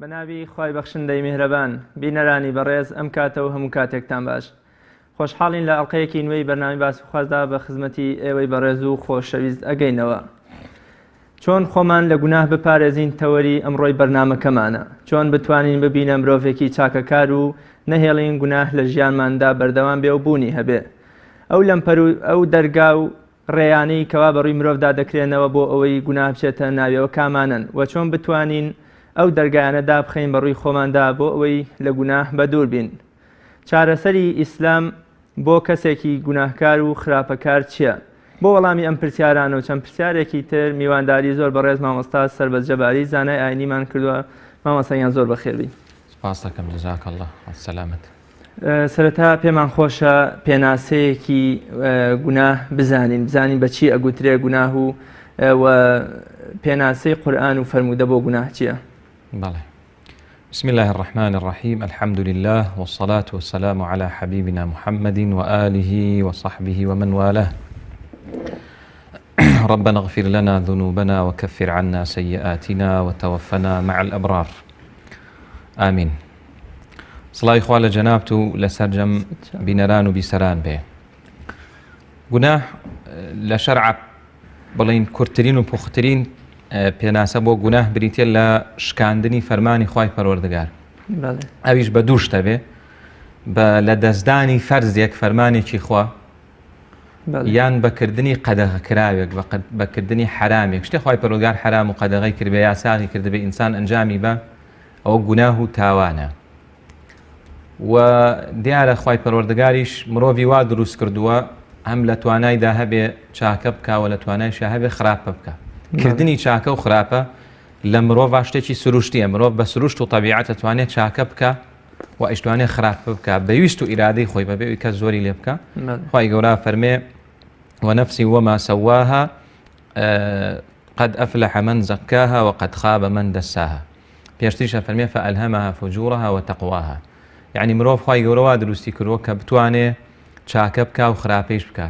بەناوی خوای بەخشندەی میهرەبان بینەرانی بەڕێز ئەم کاتەوە هەموو کاتێکتان باش خۆشحاڵین لە ئەڵقەیەکی نوێی بەرنامی باس و خوازدا بە خزمەتی ئێوەی بەڕێز و خۆشەویست ئەگەینەوە. چۆن خۆمان لە گوناه بپارێزین تەوەری ئەمڕۆی بەرنامەکەمانە، چۆن بتوانین ببینە مرۆڤێکی چاکەکار و نەهێڵین گوناه لە ژیانماندا بەردەوام بێ و بوونی هەبێ. ئەو دەرگا و ڕێیانەی کەوا بەڕووی مرۆڤدا دەکرێنەوە بۆ ئەوەی گوناه بچێتە ناویەوە کامانن و چۆن بتوانین ئەو دەرگایانەدا بخەین بەڕووی خۆماندا بۆ ئەوەی لە گوناه بەدوور بین. چارەسەری ئیسلام بۆ کەسێکی گوناهکار و خراپەکار چییە؟ بۆ وەڵامی ئەم پرسیارانە و چەند پرسیارێکی تر میوانداری زۆر بەڕێز مامۆستا سەربەز جەباری زانای ئاینیمان کردووە. مامۆستایان زۆر بەخێربی. سپاس دەکەم، جەزاک الله سەلامەت. سەرەتا پێمان خۆشە پێناسەیەکی گوناه بزانین بە چی ئەگوترێ گوناه و پێناسەی قورئان و فەرموودە بۆ گوناه چییە؟ بەڵێ. بسم الله الرحمن الرحيم، الحمد لله والصلاة والسلام على حبيبنا محمد وآله وصحبه ومن والاه. ربنا اغفر لنا ذنوبنا وكفر عنا سيئاتنا وتوفنا مع الأبرار. آمين. سڵاوی خوا لە جەنابت و لەسەر جەم بینەران و بیسەران بێ. گوناه لە شەرع بڵین کورتترین و پوختترین پێناسە بۆ گوناه بریتە لە شکاندنی فەرمانی خوای پەروەردگار. ئەویش بە دوو شتە بێ، لە دەستدانی فەرزێک فەرمانێکی خوا یان بەکردنی قەدەغەکراوێک بەکردنی حرامێک، شتێ خوای پەروەردگار حرام و قەدەغەی کردبێ یا ساغی کردبێ ئینسان ئەنجامی بە ئەوە گوناه و تاوانە. و دیارە خوای پەروەردگاریش مرۆڤی وا دروست کردووە هەم لە توانایدا هەبێ چاکە بکاوە لە توانایشە هەبێ خراپە بکە. کردنی چاکە و خراپە لە مرۆڤ شتێکی سروشتیە. مرۆڤ بە سروشت و طەبیعەت دەتوانێت چاکە بکە و ئەیتوانێت خراپە بکە بەویست و ئیرادەی خۆی بەبێ کە زۆری لێ بکە. خوای گەورە فەرمێ ونفس وما سواها قد أفلح من زكاها وقد خاب من دساها. پێشتریشە فەرمێ فألهمها فجورها وتقواها. يعني مرۆڤ خوای گەورە دروستی کردووە کە بتوانێ چاکە بکە و خراپەیش بکە.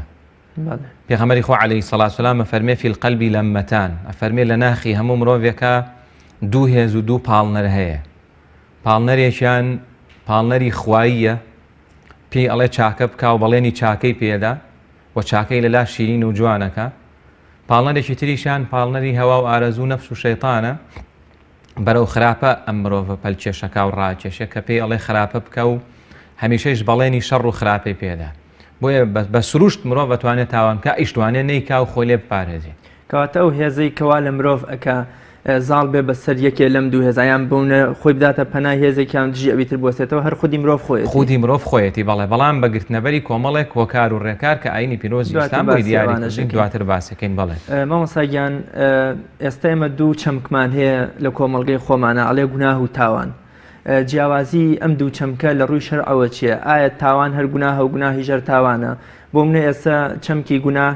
پێغەمبەری خوا عەلەیهی سەڵات وسەلام ئەفەرمێ فی القەلب لەمەتان، ئەفەرمێ لە ناخی هەموو مرۆڤێکە دوو هێز و دوو پاڵنەر هەیە. پاڵنەرێکیان پاڵنەری خواییە، پێی ئەڵێ چاکە بکە و بەڵێنی چاکەی پێدا و چاکەی لەلا شیرین و جوانەکە. پاڵنەرێکی تریشان پاڵنەری هەوا و ئارەزوو نەفس و شەیطانە، بەرەو خراپە ئەم مرۆڤە پەلکێشەکە و ڕاکێشە کە پێی ئەڵێ خراپە بکە و هەمیشەیش بەڵێنی شەڕ و خراپەی پێدا. بۆیە بە سروشت مرۆڤ دەتوانێت تاوانکە ئیشتوانێت نەیکا و خۆی لێ بپارێزێ. کەواتە ئەو هێزەی کەوا لە مرۆڤ ئەکا زاڵ بێ بەسەر یەکێ لەم دوو هێزایان بوونە خۆی بداتە پەنای هێزێکیان دژی ئەویتر بۆسێتەوە هەر خودی مرۆڤ خۆیەتی بەڵێ بەڵام بەگرتنەبەری کۆمەڵێک وەکار و ڕێکار کە ئاینی پیرۆزی ئیسلام بۆی دیاریکردن دواتر باسەکەین. بەڵێ مامۆستاگیان ئێستا ئێمە دوو چەمکمان هەیە لە کۆمەڵگەی خۆمانە ئەڵێ گوناه و تاوان. جیاوازی ئەم دوو چەمکە لە ڕووی شەرعەوە چییە؟ ئایا تاوان هەر گوناهە و گوناهی ژەر تاوانە؟ بۆ منە ئێستا چەمکی گوناه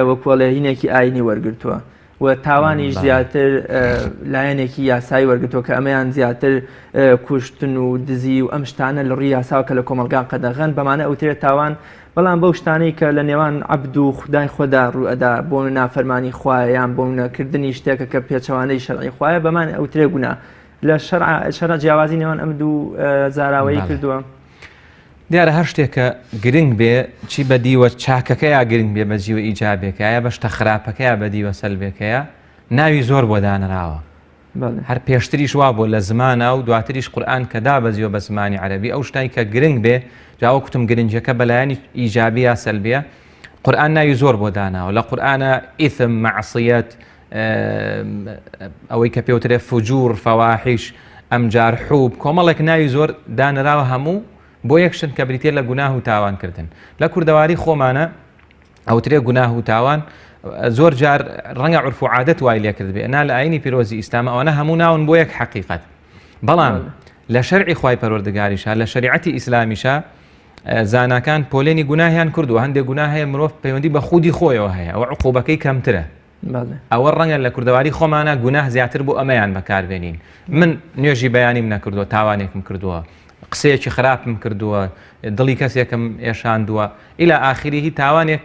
وەکوەڵێ هینێکی ئاینی وەرگرتووە و تاوانیش زیاتر لایەنێکی یاسایی وەرگرتووە کە ئەمەیان زیاتر کوشتن و دزی و ئەم شتانە لە ڕووی یاساوە کە لە کۆمەلگان قەدەغەن بەمانە ئەوترێت تاوان. بەڵام بەو شتانەی کە لە نێوان عەبد و خودای خۆدا ڕوئەدا بۆ نافەرمانی خوایە یان بۆ نەکردنی شتێکە کە پێچەوانەی شەرعی خوایە بەمان ئەوترێ گوناه. لە شەرع جیاوازی نێوان ئەم دوو زاراوەیی کردووە. دیارە هەر شتێکە گرنگ بێ چی بەدیوە چاکەکەیە گرنگ بێ بە جیوە ئیجابێکەیە بە شتە خراپەکەیە بەدیوە سەلبێکەیە ناوی زۆر بۆ دانراوە. هەر پێشتریش وا بۆ لە زمانە و دواتریش قورئان کە دابەزیوە بە زمانی عەرەبی ئەو شتانی کە گرنگ بێ جاوە کوتم گرنگەکە بەلایەنی ئیجابی یا سەلبیە قورئان ناوی زۆر بۆ داناوە. لە قورئانە ئیثم مەعسیەت ئەوەی کە پێوترێ فجور فەواحیش ئەمجار حوب کۆمەڵێک ناوی زۆر دانراوە هەموو بۆ یەکشن کە بریتێ لە گوناه و تاوانکردن. لە کوردەواری خۆمانە ئەوترێ گوناه و تاوان زۆر جار ڕەنگە عورف و عادەت وای لێ کرد بێ. نا لە ئاینی پیرۆزی ئیسلام ئەوانە هەموو ناون بۆ یەک حەقیقەت. بەڵام لە شەرعی خوای پەروەردگاریشە لە شەریعەتی ئیسلامیشە زاناکان پۆلێنی گوناهیان کردووە. هەندێک گوناه هەیە مرۆڤ پەیوەندی بە خودی خۆیەوە هەیە ئەوە عقوبەکەی کەمترە. ئەوە ڕەنگە لە کوردەواری خۆمانە گوناه زیاتر بۆ ئەمەیان بەکاربێنین. من نوێژی بەیانیم نەکردووە، تاوانێکم کردووە، قسەیەکی خراپم کردووە، دڵی کەسێکم ئێشاندووە ئیلا ئاخری هی تاوانێک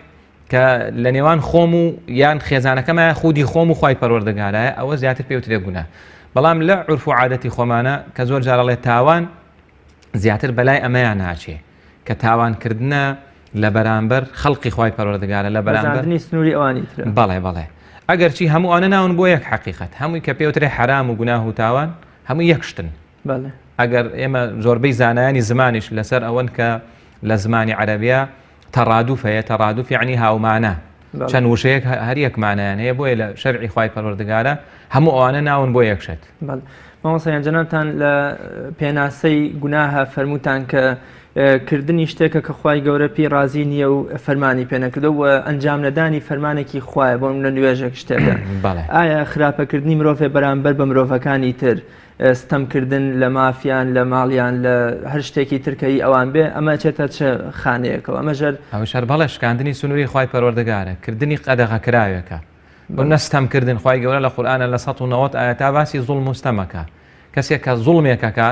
کە لە نێوان خۆم و یان خێزانەکەمە خودی خۆم و خوای پەروەردگارایە ئەوە زیاتر پێوترێ گوناه. بەڵام لە عورف و عادەتی خۆمانە کە زۆر جارەڵێ تاوان زیاتر بەلای ئەمەیان ناچێ کە تاوانکردنە لە بەرامبەر خەڵقی خوای پەروەردگارە لە بەرامبەر سنووری ئەوانی تر. بەڵێ ئەگەر چی هەموو ئەوانە ناون بۆ یەک حەقیقەت هەمووی کە پێوترێ حرام و گوناه و تاوان هەموو یەکشتن. ئەگەر ئێمە زۆربەی زانایانی زمانیش لەسەر ئەوەن کە لە زمانی عەرەبیە تەڕادوفەیە تەڕادوف یعنی هاومانە چەند وشەیەک هەر یەکمانەیان هەیە بۆیە لە شەرعی خوای پەروەردگارە هەموو ئەوانە ناون بۆ یەکشت. مامۆستایان جەنابتان لە پێناسەی گوناهە فەرمووتان کە کردنی شتێکە کە خوای گەورە پێی رازی نییە و فەرمانی پێ نەکردەوە و ئەنجام نەدانی فەرمانێکی خوایە بۆم لە نوێژێک شتێکە. ئایا خراپەکردنی مرۆڤێ بەرامبەر بە مرۆڤەکانی تر ستەمکردن لە مافیان لە ماڵیان لە هەر شتێکی ترکەی ئەوان بێ ئەمە چێتە چه خانەیەکەوە ئەمە شەر بەڵێ شکاندنی سنووری خوای پەروەردگارە کردنی قەدەغەکراوێکە بۆ نەستەمکردن خوای گەورە لە قورئانە لە 190 ئاەتا باسی زوڵم و ستەمەکە کەسێک کە زوڵمێکەکە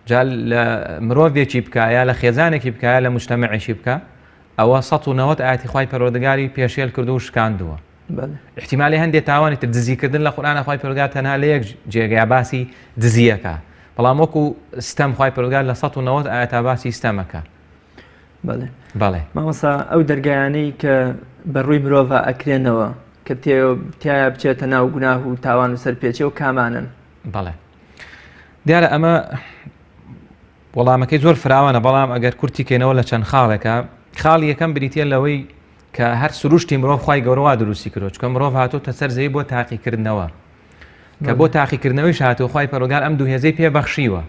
جا لە مرۆڤێکی بکایە لە خێزانێکی بکایە لە مجتەمەعێکی بکە ئەوە 190 ئاەتی خوای پەروەردگاری پێشێل کردو و شکاندووە. احتیمالی هەندێک تاوانی تر دزیکردن لە قورئانە خوای پەروەردگار تەنها لە یەک جێگەیە باسی دزیەکە بەڵام وەکو ستەم خوای پەروەردگار لە 190 ئاەتا باسی ستەمەکە. بەڵێ مامۆستا ئەو دەرگایانەی کە بەڕووی مرۆڤە ئەکرێنەوە کە تایە بچێتە ناو گوناه و تاوان و سەرپێچی و کامانن. بەڵێ دیارە ئەمە وەڵامەکەی زۆر فراوانە بەڵام ئەگەر کورتی کێنەوە لە چەند خاڵێکە خاڵی یەکەم بریتە لەوەی کە هەر سروشتی مرۆڤ خوای گەورە دروستی کردو چکە مرۆڤ هاتووتە سەر زەوی بۆ تاقیکردنەوە کە بۆ تاقیکردنەوەی هاتووە خوای پەروەردگار ئەم دوو هێزەی پێبەخشیوە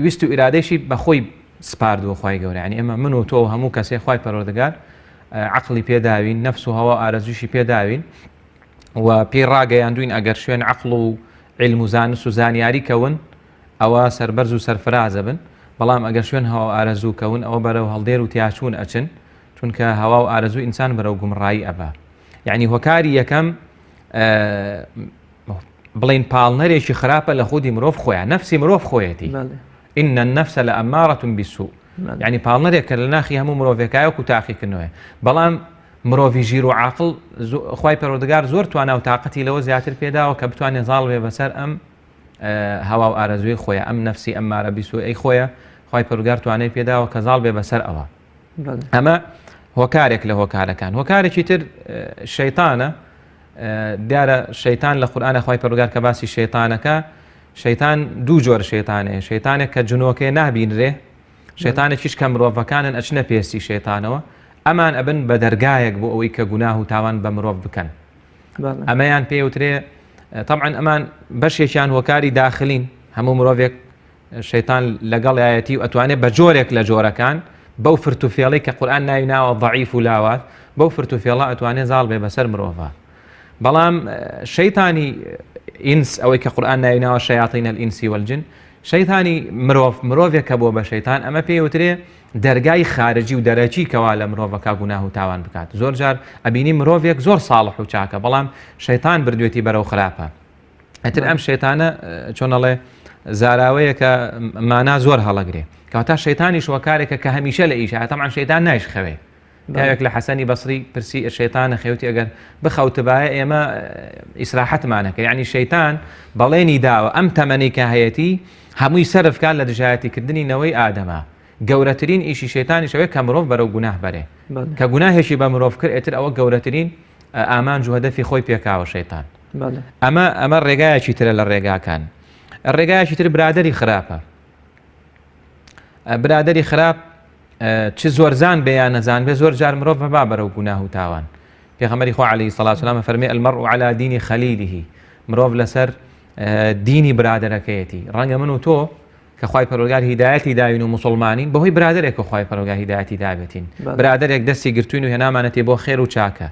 ویست و ئیرادەیشی بەخۆی سپاردووە خوای گەورە یعنی ئێمە من و تۆ و هەموو کەسێک خوای پەروەردگار عەقڵی پێداوین نەفس و هەوا ئارەزویشی پێداوین و پێی ڕاگەیاندوین ئەگەر شوێن عەقڵ و علم و زانست و زانیاری کەون ئەوە سەربەرز و سەرفرازە بن بەڵام ئەگەر شوێن هەوا ئارەزوو کەون ئەوە بەرەو هەڵدێر و تیاچوون ئەچن چونکە هەوا و ئارەزوو ئینسان بەرەو گومڕایی ئەبا یعنی هۆکاری یەکەم بڵین پاڵنەرێکی خراپە لە خودی مرۆڤ خۆیان نەفسی مرۆڤ خۆیەتی ئین النەفسە لەئەمارەة بالسوء یعنی پاڵنەرێک کە لە ناخی هەموو مرۆڤێکایە وەکو تاقیکردنەوەیە بەڵام مرۆڤی ژیر و عاقڵ خوای پەروەردگار زۆر توانە و تااقەتی لەوە زیاتر پێداوە کە بتوانێت زاڵ بێ بەسەر ئەم هەوا و ئارەزوی خۆیە ئەم نەفسی ئەمارە بالسوء ئەی خۆیە خوای پەروەردگار توانای پێداوە کە زاڵ بێ بەسەر ئەوە. ئەمە هۆکارێک لە هۆکارەکان هۆکارێکی تر شەیتانە دیارە شەیتان لە قورئانە خوای پەروەردگار کە باسی شەیتانەکە شەیتان دوو جۆر شەیتانەیە شەیتانێک کە جنۆکەی نابینرێ شەیتانێکیش کە مرۆڤەکانن ئەچنە پێستی شەیتانەوە ئەمان ئەبن بە دەرگایەک بۆ ئەوەی کە گوناه و تاوان بە مرۆڤ بکەن ئەمەیان پێوترێ طبعا ئەمان بەشێکیان هۆکاری داخلین هەموو مرۆڤێک شەیتان لەگەڵ یایەتی و ئەتوانێت بە جۆرێک لە جۆرەکان بەو فرتوفێڵەی کە قورئان ناوی ناوە ضەعیف و لاوات بەو فرتوفێڵە ئەتوانێت زاڵ بێ بەسەر مرۆڤە بەڵام شەیتانی ئینس ئەوەی کە قورئان ناوی ناوە شەیاطین الئینسی والجن شەیتانی مرۆڤێک کە بۆ بە شەیتان ئەمە پێوترێ دەرگای خارجی و دەرەکی کەوا لە مرۆڤەکە گوناه و تاوان بکات زۆر جار ئەبینی مرۆڤێک زۆر ساڵح و چاکە بەڵام شەیتان بردوێتی بەرەو خراپە ئەتر ئەم شەیتانە چۆنەڵێ زاراوەیە کە مانا زۆر هەڵەگرێ کەواتە شەیتانیش وەکارێکە کە هەمیشە لە ئیشە تەمعن شەیتان نایشخەوێ پیاوێک لە حەسەنی بەسری پرسی شەیتانە خەوتی ئەگەر بخەوتبایە ئێمە ئیسراحەتمانەکە یعنی شەیتان بەڵێنی داوە ئەم تەمەنی کە هەیەتی هەمووی سەرفکان لە دژایەتیکردنی نەوەی ئادەمە گەورەترین ئیشی شەیتانی شەوەیە کە مرۆڤ بەرەو گوناه بەرێ کە گوناهێکی بە مرۆڤ کرد ئێتر ئەوە گەورەترین ئامانج و هەدەفی خۆی پێکاوە شەیتان ئەمە ڕێگایەکی ترە لە ڕێگاکان ڕێگایەکی تر برادەری خراپە برادەری خراپ چ زۆرزان بێیان نەزان بێ زۆر جار مرۆڤ بەبا بەرەو گوناه و تاوان پێغەمبەری خوا عەلەیهی سەڵات وسەلام فەرمێ المەرء عەلی دینی خەلیلیه مرۆڤ لەسەر دینی برادەرەکەیەتی ڕەنگە من و تۆ کە خوای پەروەردگار هیدایەتی داوین و موسڵمانین بەهۆی برادەرێک کە خوای پەروەردگار هیدایەتی دابێتین برادەرێک دەستی گرتوین و هێنامانەتی بۆ خێر و چاکە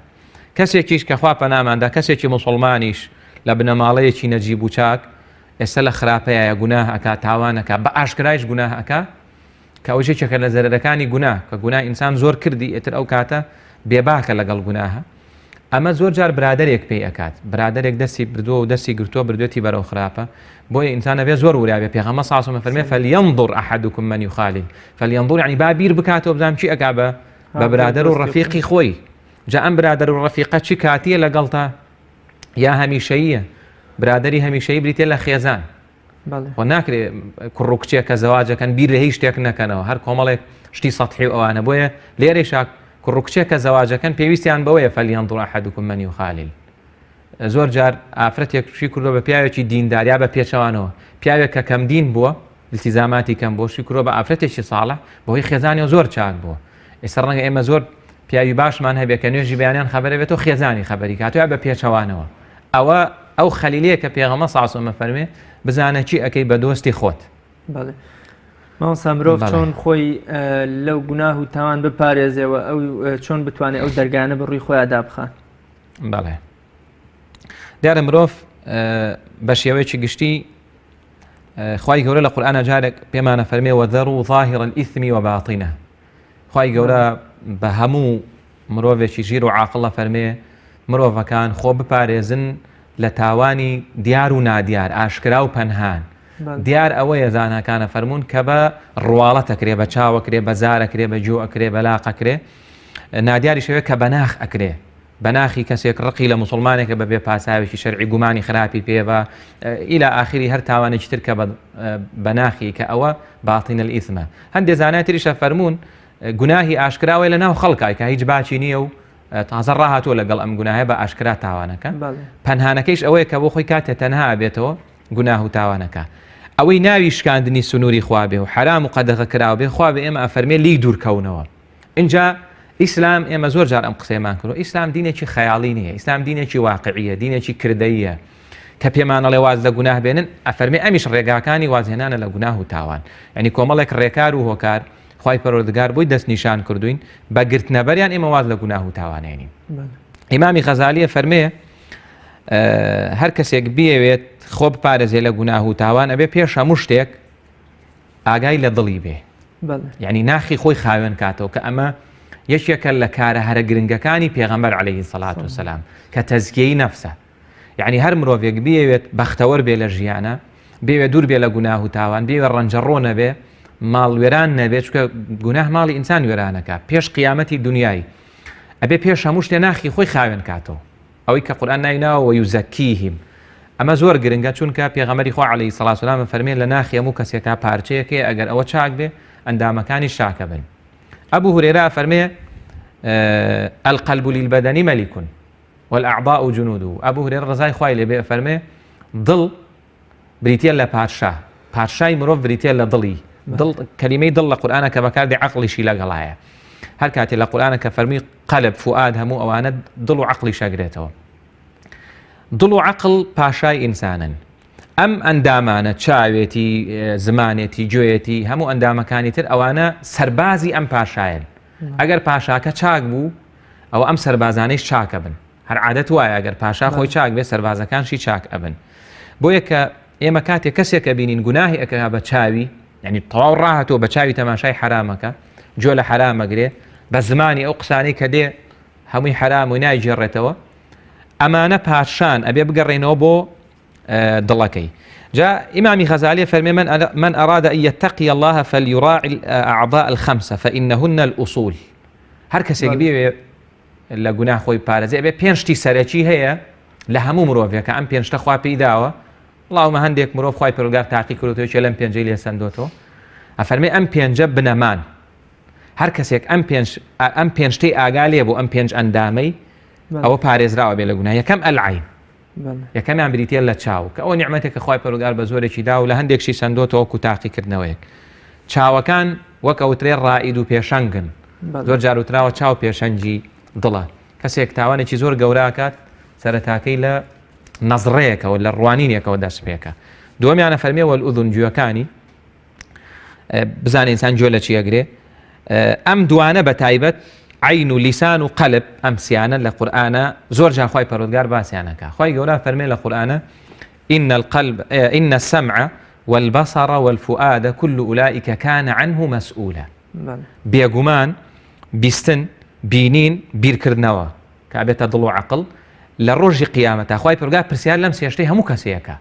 کەسێکیش کە خوا پەناماندا کەسێکی موسڵمانیش لە بنەماڵەیەکی نەجیب و چاک ئێستا لە خراپەیە گوناه ئەکا تاوانەکە بە ئاشکرایش گوناه ئەکا کە ئەو شتێکە لە زەرەرەکانی گوناه کە گوناه ئینسان زۆر کردی ئێتر ئەو کاتە بێباکە لەگەڵ گوناهە ئەمە زۆر جار برادەرێک پێی ئەکات برادەرێک دەستی بردووە و دەستی گرتووە بردوێتی بەرەو خراپە بۆیە ئینسانە بێ زۆر وریابێ پێغەمبەر صلی الله علیه و سلم فەرمێ فەلینظر ئەحەدوکم من یخالل فەلینظر یعنی با بیر بکاتەوە بزانم چی ئەکا بە برادەر و ڕەفیقی خۆی جا ئەم برادەر و ڕەفیقە چی کاتیە لەگەڵ تا یا هەمیشەییە برادری هەمیشەیی بریتێ لە خێزان و ناکرێ کوڕ و کچێک کە زەواجەکەن بیر لە هیچ شتێک نەکەنەوە هەر کۆمەڵێک شتی سەطحی و ئەوانە بۆیە لێرەشا کوڕ و کچێک کە زەواجەکەن پێویستیان بەوەیە فەلیەنظۇر ئەحەدوکم مەن یخالل زۆر جار ئافرەتێکشی کردۆ بە پیاوێکی دینداریا بە پێچەوانەوە پیاوێک کە کەم دین بووە التیزاماتی کەم بۆ شی کردۆ بە ئافرەتێکی ساڵح بۆی خێزانی زۆر چاک بووە ئێستا ڕەنگە ئێمە زۆر پیاوی باشمان هەبێت کە نوێژی بەیانیان خەبەرە بێتەوە خێزانی خەبەری کاتوە بە پێچەوانەوە ئەو خەلیلەیە کە پێغەمبەر صلی الله علیه و سلم فەرمێ بزانە چی ئەکەی بە دۆستی خۆت مامۆستا مرۆڤ چۆن خۆی لەو گوناه و تاوان بپارێزێەوە ئەو چۆن بتوانێت ئەو دەرگانە بڕووی خۆی دابخات بەڵێ دیارە مرۆڤ بە شێوەیەکی گشتی خوای گەورە لە قورئانە جارێک پێمانە فەرمێ وەذەروا ظاهر الإثم وباطنه خوای گەورە بە هەموو مرۆڤێکی ژیر و عاقڵە فەرمێ مرۆڤەکان خۆ بپارێزن لە تاوانی دیار و نادیار ئاشکرا و پەنهان دیار ئەوەیە زاناکانە فەرموون کە بە ڕواڵەتەکرێ بە چاوەکرێ بە زارەکرێ بە جوو ئەکرێ بە لاقەکرێ نادیاری شەوێ کە بەناخ ئەکرێ بەناخی کەسێک ڕقی لە مسلمانێکە بەبێ پاساوێکی شەرعی گومانی خراپی پێوە ئیلا ئاخری هەر تاوانێکی تر کە بەناخی کە ئەوە باتین الئیثمە هەندێک زانایتریشە فەرموون گوناهی ئاشکراوەی لە ناو خەڵکای کە هیچ باچی نییە و تازە ڕاهاتوە لەگەڵ ئەم گوناهە بە ئاشکرا تاوانەکە پەنهانەکەیش ئەوەیە کە بۆ خۆی کاتێ تەنها بێتەوە گوناه و تاوانەکە ئەوەی ناوی شکاندنی سنووری خوا بێ و حرام و قەدەغە کراوە بێ خوا بێ ئێمە ئەفەرمێ لی دوورکەونەوە اینجا ئیسلام ئێمە زۆر جار ئەم قسەیمان کردو ئیسلام دینێکی خەیاڵی نییە ئیسلام دینێکی واقعیە دینێکی کردەیە کە پێمانەڵێ واز لە گوناه بێنن ئەفەرمێ ئەمیش ڕێگاکانی وازهێنانە لە گوناه و تاوان یعنی کۆمەڵێک ڕێکار و هۆکار خوای پەروەردگار بۆی دەست نیشان کردوین بە گرتنەبەریان ئێمە واز لە گوناه و تاوانێنین ئیمامی غەزالیە فەرمێ هەر کەسێک بیەوێت خۆ بپارێزێ لە گوناه و تاوان ئەبێ پێش هەموو شتێک ئاگای لە دڵی بێ یعنی ناخی خۆی خاوێن کاتەوە کە ئەمە یەکێکە لە کارە هەرە گرنگەکانی پێغەمبەر عەلەیهی سەڵات وسەلام کە تەزکیەی نەفسە یعنی هەر مرۆڤێک بیەوێت بەختەوەر بێ لە ژیانە بێوێ دوور بێ لە گوناه و تاوان بێوێ ڕەنجەڕۆ نەبێ ماڵ وێران نەبێت چکە گوناه ماڵی ئینسان وێرانەکە پێش قیامەتی دنیای ئەبێ پێش هەموو شتێ ناخی خۆی خاوێن کاتەوە ئەوەی کە قورئان ناویناوە وەیوزەکیهم ئەمە زۆر گرنگە چونکە پێغەمبەری خوا عەلەیهی سەڵات وسەلام فەرمێ لە ناخی هەموو کەسێکا پارچەیەکەیە ئەگەر ئەوە چاک بێ ئەندامەکانی شاکە بن ئەبوو هورێرە فەرمێ القلب للبدن ملك والأعضاء جنوده أبو هريرة رضای خوای لێ بێ فەرمێ دڵ بریتە لە پادشای مرۆڤ بریتە لە دڵی دڵ کەلیمەی دڵ لە قورئانە کە بەکاردێ عەقڵیشی لەگەڵایە هەر کاتێ لە قورئانە کە فەرمی قەلب فوئاد هەموو ئەوانە دڵ و عەقڵی شەگرێتەوە دڵ و عەقڵ پاشای ئینسانن ئەم ئەندامانە چاوێتی زمانێتی گوێیەتی هەموو ئەندامەکانی تر ئەوانە سەربازی ئەم پاشایەن ئەگەر پاشاکە چاک بوو ئەوە ئەم سەربازانەیش چاکە بن هەر عادەت وایە ئەگەر پاشا خۆی چاک بێ سەربازەکانشی چاک ئەبن بۆیە کە ئێمە کاتێک کەسێکە بینین گوناهی ئەکا بە چاوی یعنی تەواو ڕاهاتەوە بە چاوی تەماشای حرامەکە جۆ لە حرامەگرێ بە زمانی ئەو قسانەی کە دێ هەمووی حرام و نایگێڕێتەوە ئەمانە پاشان ئەبێ بگەڕێنەوە بۆ دڵەکەی جاء إمام غزالي فرمي من أراد أن يتقي الله فليراعي الأعضاء الخمسة فإنهن الأصول هر کەسێک بێ لە گوناه خۆی پارێزێ بێ پێنجتی سەرەکی هەیە لە هەموو مرۆڤێکە ئەم پێنجتە خوا پێی داوە وڵاومە هەندێک مرۆڤ خوای پەروەردگار تاقی کردوتەوە لەم پێنجەی لێ سەندۆتەوە ئەفەرمێ ئەم پێنجە بنەمان هەر کەسێک ئەم پێنجتەی ئاگا لێ بوو ئەم پێنج ئەندامەی ئەوە پارێزراوە بێ لە گوناه یەکەم ئەلعین یەکەمیان بریتە لە چاو کە ئەو نیعمەتێکە خوای پەروەردگار بە زۆرێکی دا و لە هەندێکشی سەندۆتەوە وەکو تاقیکردنەوەیەک چاوەکان وەک ئەوترێ ڕائید و پێشەنگن زۆر جار وتراوە چاو پێشەنگی دڵە کەسێک تاوانێکی زۆر گەوراکات سەرەتاکەی لە نەزڕەیەکەوە لە ڕوانینێکەوە دەست پێکە دووەمیانە فەرمێ وەلئوذن گوێکانی بزانێ ئینسان گوێ لە چی ئەگرێ ئەم دوانە بە تایبەت عین و لیسان و قەلب ئەم سیانە لە قورئانە زۆر جار خوای پەروەردگار باسییانەکە خوای گەورە فەرمێ لە قورئانە إن السمع والبصر والفؤاد كل أولئك كان عنه مسؤولا بێگومان بیستن بینین بیرکردنەوە کە بێتە دڵ و عەقڵ لە ڕۆژی قیامەتە خوای پەروەردگار پرسیار لەم سێشتەی هەموو کەسێکە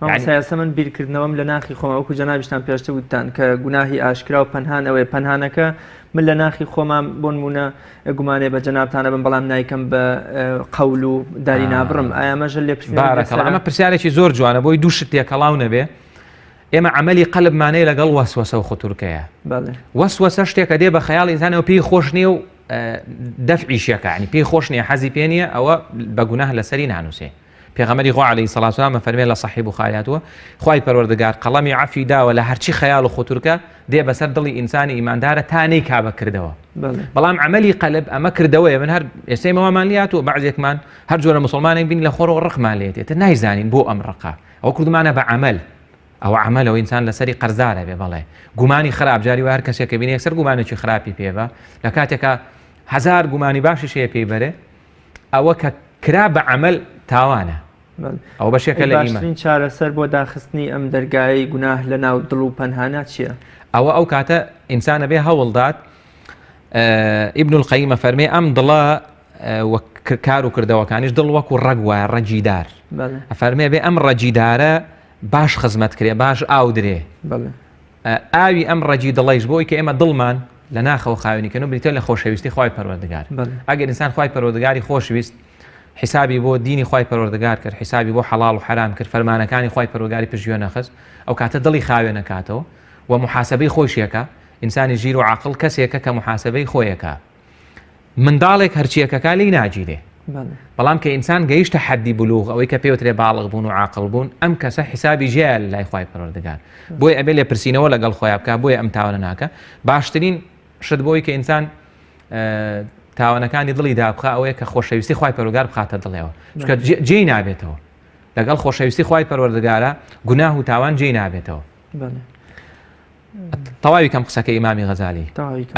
سیاسە من بیرکردنەوەم لە ناخی خۆمە وەکو جەنابیشتان پێشتر وتان کە گوناهی ئاشکرا و پەنهان ئەوەیە پەنهانەکە من لە ناخی خۆمان بۆ نمونە گومانێ بە جەنابتانە بم بەڵام نایکەم بە قەول و داری نابڕم ئایا ئەمەژە لێ ئەمە پرسیارێکی زۆر جوانە بۆی دوو شت تێکەڵاو نەبێ ئێمە عملی قەلبمانەیە لەگەڵ وەسوەسە و خوتورکەیە وەسوەسە شتێکە دێ بە خەیاڵ ئینسانەوە پێی خۆش نییە و دەفعیشەکە ینی پێی خۆش نییە حەزی پێ نییە ئەوە بە گوناه لەسەری نانووسێ پێغەمبەری خوا عەلەیهی سەڵات و سەلام فەرمێ لە صەحیح بوخاریەوە خوای پەروەردگار قەڵەمی عەفوی داوە لە هەرچی خەیاڵ و خوتورکە دێ بەسەر دڵی ئینسانی ئیماندارە تا نەیکا بەکردەوە بەڵام عملی قەلب ئەمە کردەوەیە من هەر ئێستەی ماوامان لاتوە بەعزێکمان هەر جۆرە مسلمانێک بین لە خۆرەوە ڕقمان لێتێتە نایزانین بۆ ئەم ڕقا ئەوە کردمانە بە عەمەل ئەوە عەمەلەوە ئینسان لەسەری قەرزارە بێ بەڵێ گومانی خراپ جاری وە هەر کەسێک کە بینی یەکسەر گومانێکی خراپی پێبە لە کاتێکە هەزار گومانی باشیش هەیە پێی بەرێ ئەوە کە کرا بە عەمەل تاوانە ئەو بەشێکە لە باشترین چارەسەر بۆ داخستنی ئەم دەرگای گوناه لە ناو دڵ و پەنهانە چییە؟ ئەوە ئەو کاتە ئینسانە بێ هەوڵدات ئیبن القەیمە فەرمێ ئەم دڵە کار و کردەوەکانیش دڵ وەکو ڕەگ وایە ڕەجیدار فەرمێ بێ ئەم ڕەجیدارە باش خزمەت کرێ باش ئاو درێ ئاوی ئەم ڕەجی دڵەیش بۆی کە ئێمە دڵمان لە ناخەوە خاوێنیکەن و بریتە لە خۆشەویستی خوای پەروەردگار ئەگەر ئینسان خوای پەروەردگاری خۆشویست حسابی بۆ دینی خوای پەروەردگار کرد حسابی بۆ حەڵاڵ و حرام کرد فەرمانەکانی خوای پەروەردگاری پشتگوێ نەخست ئەو کاتە دڵی خاوێن نەکاتەوە و محاسبەی خۆشیەکە ئینسانی ژیر و عاقڵ کەسێکە کە محاسبەی خۆیەکە منداڵێک هەرچیەکەکە لی ناگیرێ بەڵام کە ئینسان گەیشتە حەدی بلوغ ئەوەی کە پێوترێ باڵغ بوون و عاقڵ بوون ئەم کەسە حسابی ژیان لای خوای پەروەردگار بۆی ئەبێ لێ پرسینەوە لەگەڵ خۆیان بکە بۆیە ئەم تاوانە ناکە باشترین شت بۆی کە ئینسان تاوانەکانی دڵی دابخە ئەوەیە کە خۆشەویستی خوای پەروەردگار بخاتە دڵێەوە چونکە جێی نابێتەوە لەگەڵ خۆشەویستی خوای پەروەردگارە گوناه و تاوان جێی نابێتەوە تەواوی کەم قسەکە ئیمامی غەزالی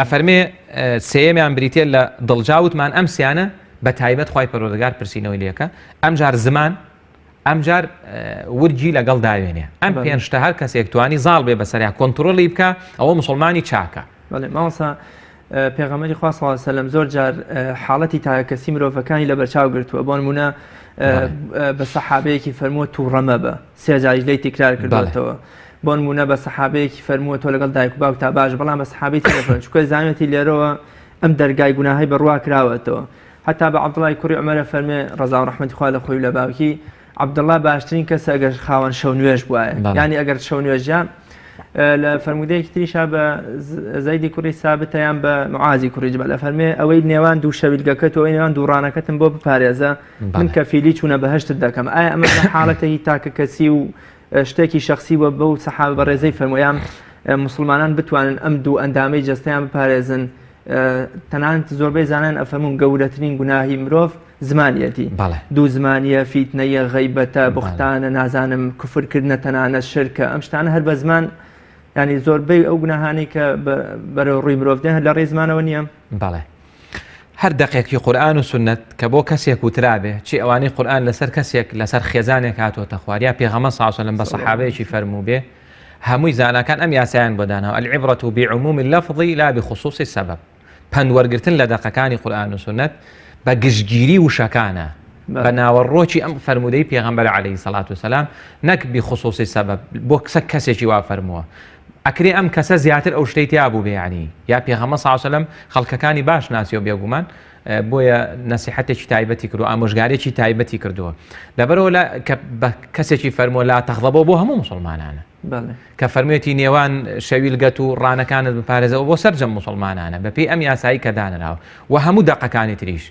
ئەفەرمێ سێیەمیان بریتێ لە دڵجاوتمان ئەم سیانە بە تایبەت خوای پەروەردگار پرسینەوەی لێکە ئەم جار زمان ئەم جار ورجی لەگەڵ داوێنێ ئەم پێنجتە هەر کەسێک توانی زاڵ بێ بەسەریان کۆنتڕۆڵی بکە ئەوە مسلمانی چاکە ماوەسا پێغەمبەری خوا صلی الله علیه و سلم زۆر جار حاڵەتی تایەکەسی مرۆڤەکانی لە بەرچاو گرتووە بۆ نمونە بە سەحابەیەکی فەرمووە تووڕەمە بە سێ جاریش لێی تکرار کردوێتەوە بۆ نمونە بە سەحابەیەکی فەرمووە تۆ لەگەڵ دایک و باوک تا باش بەڵام بە سەحابەی تێفەرمووە چونکە زانێتی لێرەوە ئەم دەرگای گوناهی بڕوا کراوەتەوە حتا بە عەبدوڵای کوڕی عومەرە فەرمێ ڕەزا و ڕەحمەتی خوا لە خۆی و لە باوکی عەبدوڵڵا باشترین کەسە ئەگەر خاوەن شەو نوێژ بووایە یعنی ئەگەر شەو نوێژیان لە فەرمودەیەکی تریشا بە زەیدی کوڕی سابتەیان بە معازی کوڕی جبەل فەرمێ ئەوەی نێوان دوو شەویلگەکەت و ئەوەی نێوان دوو ڕانەکەتم بۆ بپارێزە من کەفیلی چوونە بەهەشتت دەکەم ئایا ئەمە حاڵەتێکی تاکە کەسی و شتێکی شخصی وە بەو سەحابە بە ڕێزەی فەرموویان مسلمانان بتوانن ئەم دوو ئەندامەی جەستەیان بپارێزن تەنانەت زۆربەی زانان ئەفەرمون گەورەترین گوناهی مرۆڤ زمانیەتی دوو زمانیە فیتنەیە غەیبەتە بوختانە نازانم کوفرکردنە تەنانەت شرکە ئەم شتانە هەر بە زمان ینی زۆربەی ئەو گوناهانی کە بەرەو ڕووی مرۆڤ دێن لە ڕێی زمانەوە نییە بەڵێ هەر دەقێکی قورئان و سنت کە بۆ کەسێک وترابێ چی ئەوانەی قورئان لەسەر کەسێک لەسەر خێزانێک هاتوۆتە خواریا پێغەمبەر صلی الله علیه و سلم بە سەحابەیەکی فەرموو بێ هەمووی زاناکان ئەم یاسایان بۆ داناوە العبرة بعموم اللفظ لا بخصوص السبب پەنوەرگرتن لە دەقەکانی قورئان و سنت بە گشتگیری وشەکانە بە ناوەڕۆکی ئەم فەرمودەی پێغەمبەر عەلەیهی سەڵات وسەلام نەک بخصوصی سەبەب بۆ کەسێکی وا فەرمووە ئەکرێ ئەم کەسە زیاتر ئەو شتەی تیا بوو بێ یعنی یا پێغەمبەر صلی الله علیه و سلم خەڵکەکانی باش ناسیۆ بێگومان بۆیە نەسیحەتێکی تایبەتی کردو ئامۆژگارێکی تایبەتی کردووە لەبەرەوە کە بە کەسێکی فەرمووە لا تەغضەبوا بۆ هەموو مسلمانانە کە فەرموویەتی نێوان شەویلگەت و ڕانەکانت بپارێزەوە بۆ سەرجەم مسلمانانە بەپێی ئەم یاسایی کە دانراوە و هەموو دەقەکانی تریش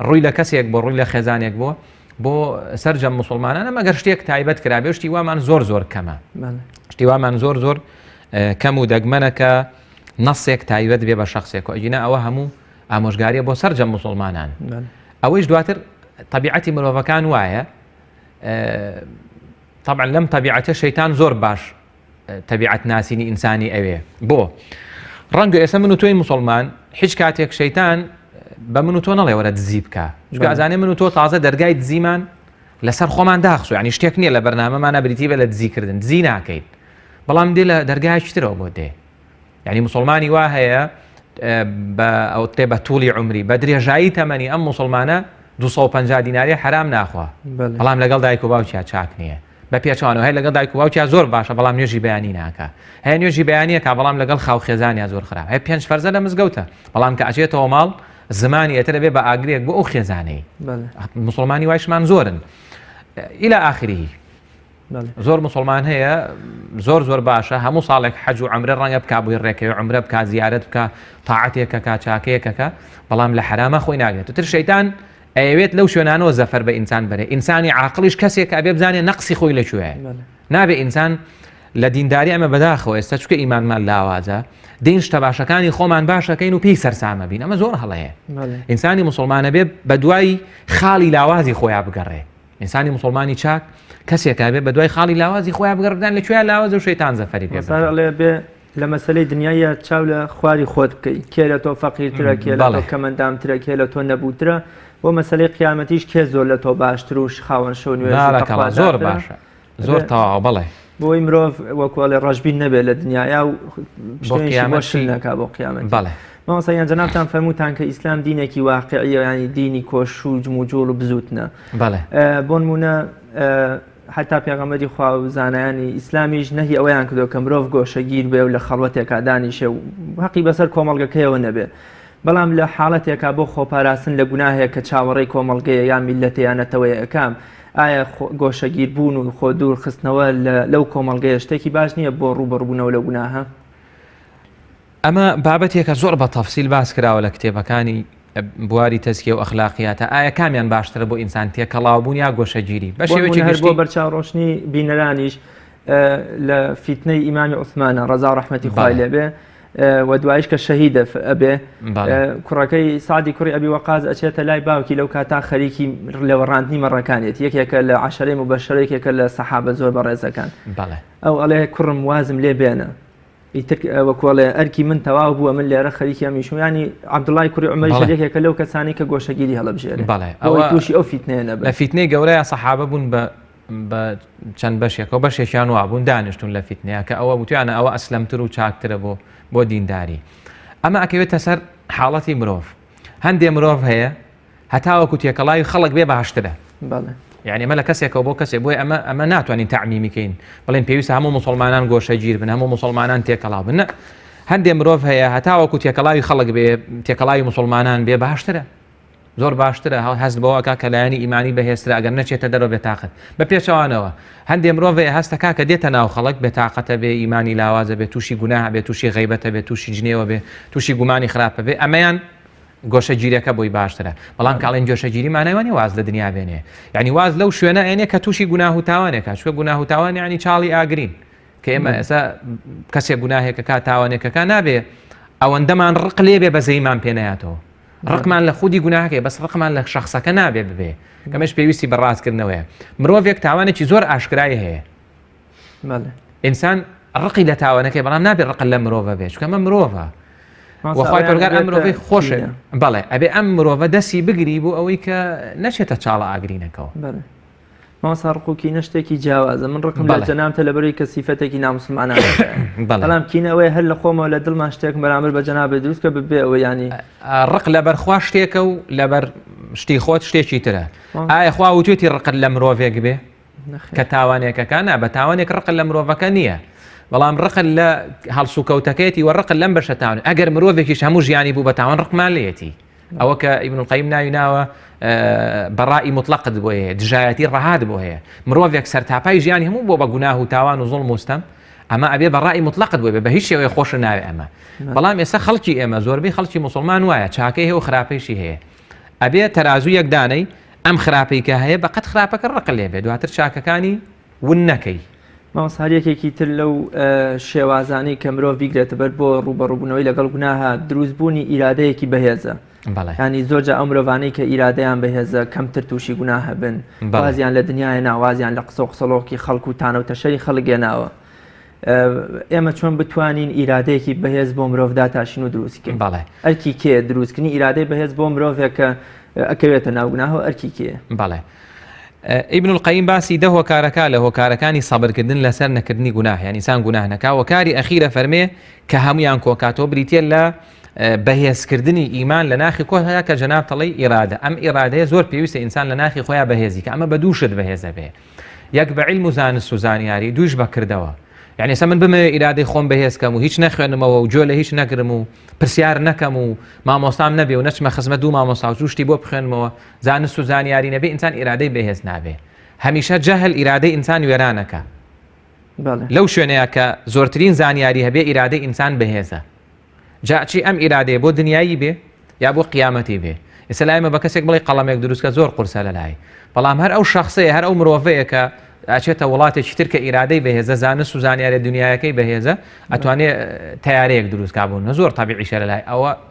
ڕووی لە کەسێک بۆ ڕووی لە خێزانێک بۆ سەرجەم مسلمانانە مەگەر شتێک تایبەت کرابێ شتی وامان زۆر کەمە شتی وامان زۆر کەم و دەگمەنەکە نەسێک تایبەت بێ بە شخصێک و ئەجینا ئەوە هەموو ئامۆژگاریە بۆ سەرجەم مسلمانان ئەوەیش دواتر طبیعەتی مرۆڤەکان وایە طبعا لەم طبیعەتە شەیتان زۆر باش طبیعەت ناسینی ئینسانی ئەوێ بۆ ڕەنگە ئێستا من و تۆی مسلمان هیچ کاتێک شەیتان بە من و تۆ نەڵێ وەرە دزی بکە چونکە ئەزانێ من و تۆ تازە دەرگای دزیمان لەسەر خۆمان داخسوو یعنی شتێک نییە لە بەرنامەمانە بریتی بە لە دزیکردن دزی ناکەین بەڵام دێ لە دەرگایەکی ترەوە بۆ دێ یعنی مسلمانی وا هەیە ئەو تێ بە تووڵی عمری بە درێژایی تەمەنی ئەم مسلمانە 250 دیناری حرام ناخوا بەڵام لەگەڵ دایک و باوکیان چاک نییە بە پێچوانەوە هەیە لەگەڵ دایک و باوکیا زۆر باشە بەڵام نوێژی بەیانی ناکە هەیە نوێژی بەیانیەکە بەڵام لەگەڵ خاو خێزانیا زۆر خراپ هەیە 5 فەرزە لە مزگەوتە بەڵام کە ئەچێتەوە ماڵ زمانی ئێتر بێ بە ئاگرێک بۆ ئەو خێزانەی مسلمانی وایشمان زۆرن إلى آخره زۆر مسلمان هەیە زۆر باشە هەموو ساڵێک حەج و عمرە ڕەنگە بکا بووی ڕێکەوە عمرە بکا زیارەت بکە تاعەتێکەکە چاکەیەکەکە بەڵام لە حرامە خۆی ناگرێت تر شەیتان ئەوێت لەو شوێنانەوە زەفەر بە ئینسان بەرێ ئینسانی عاقلیش کەسێک ئەبێ بزانێ نەقسی خۆی لەکوێیە نابێ ئینسان لە دینداری ئەمە بەداخەوە ئێستا چونکە ئیمانمان لاوازە دین شتە باشەکانی خۆمان باشەکەین و پێی سەرسامە بین ئەمە زۆر هەڵەیە ئینسانی مسلمانە بێ بە دوای خاڵی لاوازی خۆیان بگەڕێ ئینسانی مسلمانی چاک کەسێکە بێ بە دوای خاڵی لاوازی خۆیان بگەڕدان لەکوێ لاواز و شەیتان زەفەری پێ بێ لە مەسلەی دنیایە چاو لە خواری خۆت بکەیت کێ لە تۆ فەقیرترە کێ لە تۆ کەمەندامترە کێ لە تۆ نەبووترە بۆ مەسلەی قیامەتیش کێ زۆر لە تۆ باشتر و خاوەن شەو نوێژ زۆر باشە زۆر تەواو بەڵێ بۆی مرۆڤ وەکوڵێ ڕەشبین نەبێت لە دنیاە و شتێکی نەکا بۆ قیامەت بەڵێ مامۆستایان جەنابتان فەرمووتان کە ئیسلام دینێکی واقعیە ینی دینی کۆش و جموجۆڵ و بزوتنە بۆ نمونە حتا پێغەمبەری خوا و زانایانی ئیسلامیش نەهی ئەوەیان کردو کە مرۆڤ گۆشەگیر بێ و لە خەڵوەتێکا دانیشە و حەقی بەسەر کۆمەڵگەکەیەوە نەبێ بەڵام لە حاڵەتێکا بۆ خۆپاراستن لە گوناهەیە کە چاوەڕێی کۆمەڵگەیە یان میلەتەیانەتەوەی ئەکام ئایا گۆشەگیر بوون و خۆ دوور خستنەوە لەو کۆمەڵگەیە شتێکی باش نییە بۆ ڕوبەڕبوونەوە لە گوناهە ئەمە بابەتێکە زۆر بە تەفسیل باس کراوە لە کتێبەکانی بواری تەزکیە و ئەخلاقیاتە ئایا کامیان باشترە بۆ ئینسان تێکەڵاوبوون یا گۆشەگیری بە شێوەیەکی گشتی بۆ بەرچاوڕۆشنی بینەرانیش لە فیتنەی ئیمامی عوسمانە ڕەزا و ڕەحمەتی خوای لێبێ و دوایش کە شەهیدە ئەبێ کوڕەکەی سعدی کوڕی ئەبی وەقاز ئەچێتە لای باوکی لەو کاتا خەریکی لێوەڕاندنی مەڕەکانێت یەکێکە لە عەشەرەی مبەشەرەیەکێکە لە سەحابە زۆر بەڕێزەکان ئەو ئەڵێ کوڕم وازم لێ بێنە وەکوڵێ ئەرکی من تەواو بووە من لێرە خەریکی ئەمیشم ینی عەبدوڵای کوڕی عومەر یەکێکە لەو کەسانی کە گۆشەگیری هەڵەبژێرێ ئەوەی تووشی ئەو فیتنەیە نەبێت لە فیتنەی گەورەیە سەحابە بوون بە چەند بەشێکەوە بەشێکیان وابوون دانیشتون لە فیتنەیە کە ئەوە وتیانە ئەوە ئەسلەمتر و چاکترە بۆ دینداری ئەمە ئەکەوێتە سەر حاڵەتی مرۆڤ هەندێ مرۆڤ هەیە هەتاوەکو تێکەڵاوی خەڵک بێ باشترە یعنی ئەمە لە کەسێکەوە بۆ کەسێک بۆی ئەمە ناتوانین تەعمیمیکەین بڵێن پێویستە هەموو مسلمانان گۆشەگیر بن هەموو مسلمانان تێکەڵاو بن هەندێ مرۆڤ هەیە هەتاوەکو تێکەڵاوی خەڵک بێ تێکەڵاوی مسلمانان بێ باشترە زۆر باشترە هەست بەوەکە کە لایەنی ئیمانی بەهێزترە ئەگەر نەچێتە دەرەوە بێتاقەت بە پێچەوانەوە هەندێ مرۆڤ هەستەکە کە دێتە ناو خەڵک بێتاقەتە بێ ئیمانی لاوازە بێ تووشی گوناهە بێ تووشی غەیبەتە بێ تووشی جنێوە بێ تووشی گومانی خراپە بێ ئەمەیان گۆشەگیریەکە بۆی باشترە بەڵام کاڵێن گۆشەگیری مانەوانی واز لە دنیا بێنێ یعنی واز لەو شوێنە ئەێنێ کە تووشی گوناه و تاوانێکە چکە گوناه و تاوان ینی چاڵی ئاگرین کە ئێمە ئێستا کەسێک گوناهێکەکە تاوانێکەکە نابێ ئەوەندەمان ڕق لێ بێ بەزەیمان پێنایەتەوە ڕقمان لە خودی گوناهەکەی بەس ڕقمان لە شخصەکە نابێ ببێ کەمەش پێویستی بەڕاستکردنەوەیە مرۆڤێک تاوانێکی زۆر ئاشکرای هەیە ئینسان ڕقی لە تاوانەکەی بەڵام نابێت ڕق لە مرۆڤە بێت چکە ئەمە مرۆڤە وەخوای پەروەردگار ئەم مرۆڤی خۆشە بەڵێ ئەبێ ئەم مرۆڤە دەستی بگری بۆ ئەوەی کە نەچێتە چاڵە ئاگرینەکەەوە ماسا ڕقوکی نەشتێکی جیاوازە من ڕقم لە جەنابتە لەبەرەوەی کە سیفەتێکی نامسلمانان بەڵام کینەوەی هەر لە خۆمەوە لە دڵمان شتێک بەرامبەر بە جەنابێ دروستکە ببێ ئەوە ینی ڕق لەبەر خوا شتێکە و لەبەر شتی خۆت شتێکی ترە ئایا خوا وتێتی ڕقت لە مرۆڤێک بێ کە تاوانێکەکانە بە تاوانێک ڕق لە مرۆڤەکە نییە بەڵام ڕقل لە هەڵسوکەوتەکەیەتی و ڕقل لەم بەشە تاوان ئەگەر مرۆڤێکیش هەموو ژیانی بوو بە تاوان ڕقمان لێتی ئەوە کە ئیبن القەیم ناویناوە بەڕائی مطلقت بۆ هەیە دژایەتی ڕەهات بۆ هەیە مرۆڤێک سەرتاپای ژیانی هەموو بۆ بە گوناه و تاوان و زوڵم و ستەم ئەمە ئەبێ بەڕائی مطلقت بۆ بە هیچ شێوەیە خۆش ناوێ ئەمە بەڵام ئێستا خەڵکی ئێمە زۆربەی خەڵکی مسلمان وایە چاکەی هەیە و خراپەیشی هەیە ئەبێ تەرازوو یەکدانەی ئەم خراپەی کە هەیە بەقەت خراپەکە ڕق لێ بێ دواتر چاکەکانی ون نەکەی ماوەساریەکێکی تر لەو شێوازانەی کە مرۆڤ بیگرێتە بەر بۆ ڕوبەڕووبوونەوەی لەگەڵ گوناها دروستبوونی ئیرادەیەکی بەهێزە ینی زۆرجە ئەو مرۆڤانەی کە ئیرادەیان بەهێزە کەمتر تووشی گوناهە بن وازیان لە دنیای ناوازیان لە قسە و قسەڵۆکی خەڵک و تانە و تەشەری خەڵگێناوە ئێمە چۆن بتوانین ئیرادەیەکی بەهێز بۆ مرۆڤدا تاشین و دروستکەین ئەرکی کێ دروستکردنی ئیرادەی بەهێز بۆ مرۆڤێک کە ئەکەوێتە ناو گوناهەوە ئەرکی کێ بەڵێ ئیبن القەیم باسی دە هۆکارەکە لە هۆکارەکانی سەبرکردن لەسەر نەکردنی گوناه یعنی ئینسان گوناه نەکا وەکاری ئەخیرە فەرمێ کە هەمویان کۆکاتەوە بریتێ لە بەهێزکردنی ئیمان لە ناخی خۆ هەیە کە جەناب تەڵی ئیرادە ئەم ئیرادەیە زۆر پێویستە ئینسان لە ناخی خۆیان بەهێزی کە ئەمە بە دوو شت بەهێزە بێ یەک بە عیلم و زانست و زانیاری دویش بەکردەوە یعنی ئێستا من بمە ئیرادەی خۆم بەهێزکەم و هیچ نەخوێنمەوە و جۆ لە هیچ نەگرم و پرسیار نەکەم و مامۆستام نەبێ و نەچمە خزمەت دوو مامۆستا و جوشتی بۆ بخوێنمەوە زانست و زانیاری نەبێ ئینسان ئیرادەی بەهێز نابێ هەمیشە جەهل ئیرادەی ئینسان وێرانەکە لەو شوێنەیە کە زۆرترین زانیاری هەبێ ئیرادەی ئینسان بەهێزە جاچی ئەم ئیرادەیە بۆ دنیایی بێ یا بۆ قیامەتی بێ ئێستا لایمە بە کەسێک بڵێ قەڵەمێک دروستکە زۆر قورسە لەلای بەڵام هەر ئەو شخصەیە هەر ئەو مرۆڤەیە کە ئاچێتە وڵاتێکی تر کە ئیرادەی بەهێزە زانست و زانیاری دنیایەکەی بەهێزە ئەتوانێت تیارەیەک دروستکا بوون زۆر تەبیعیشە لەلای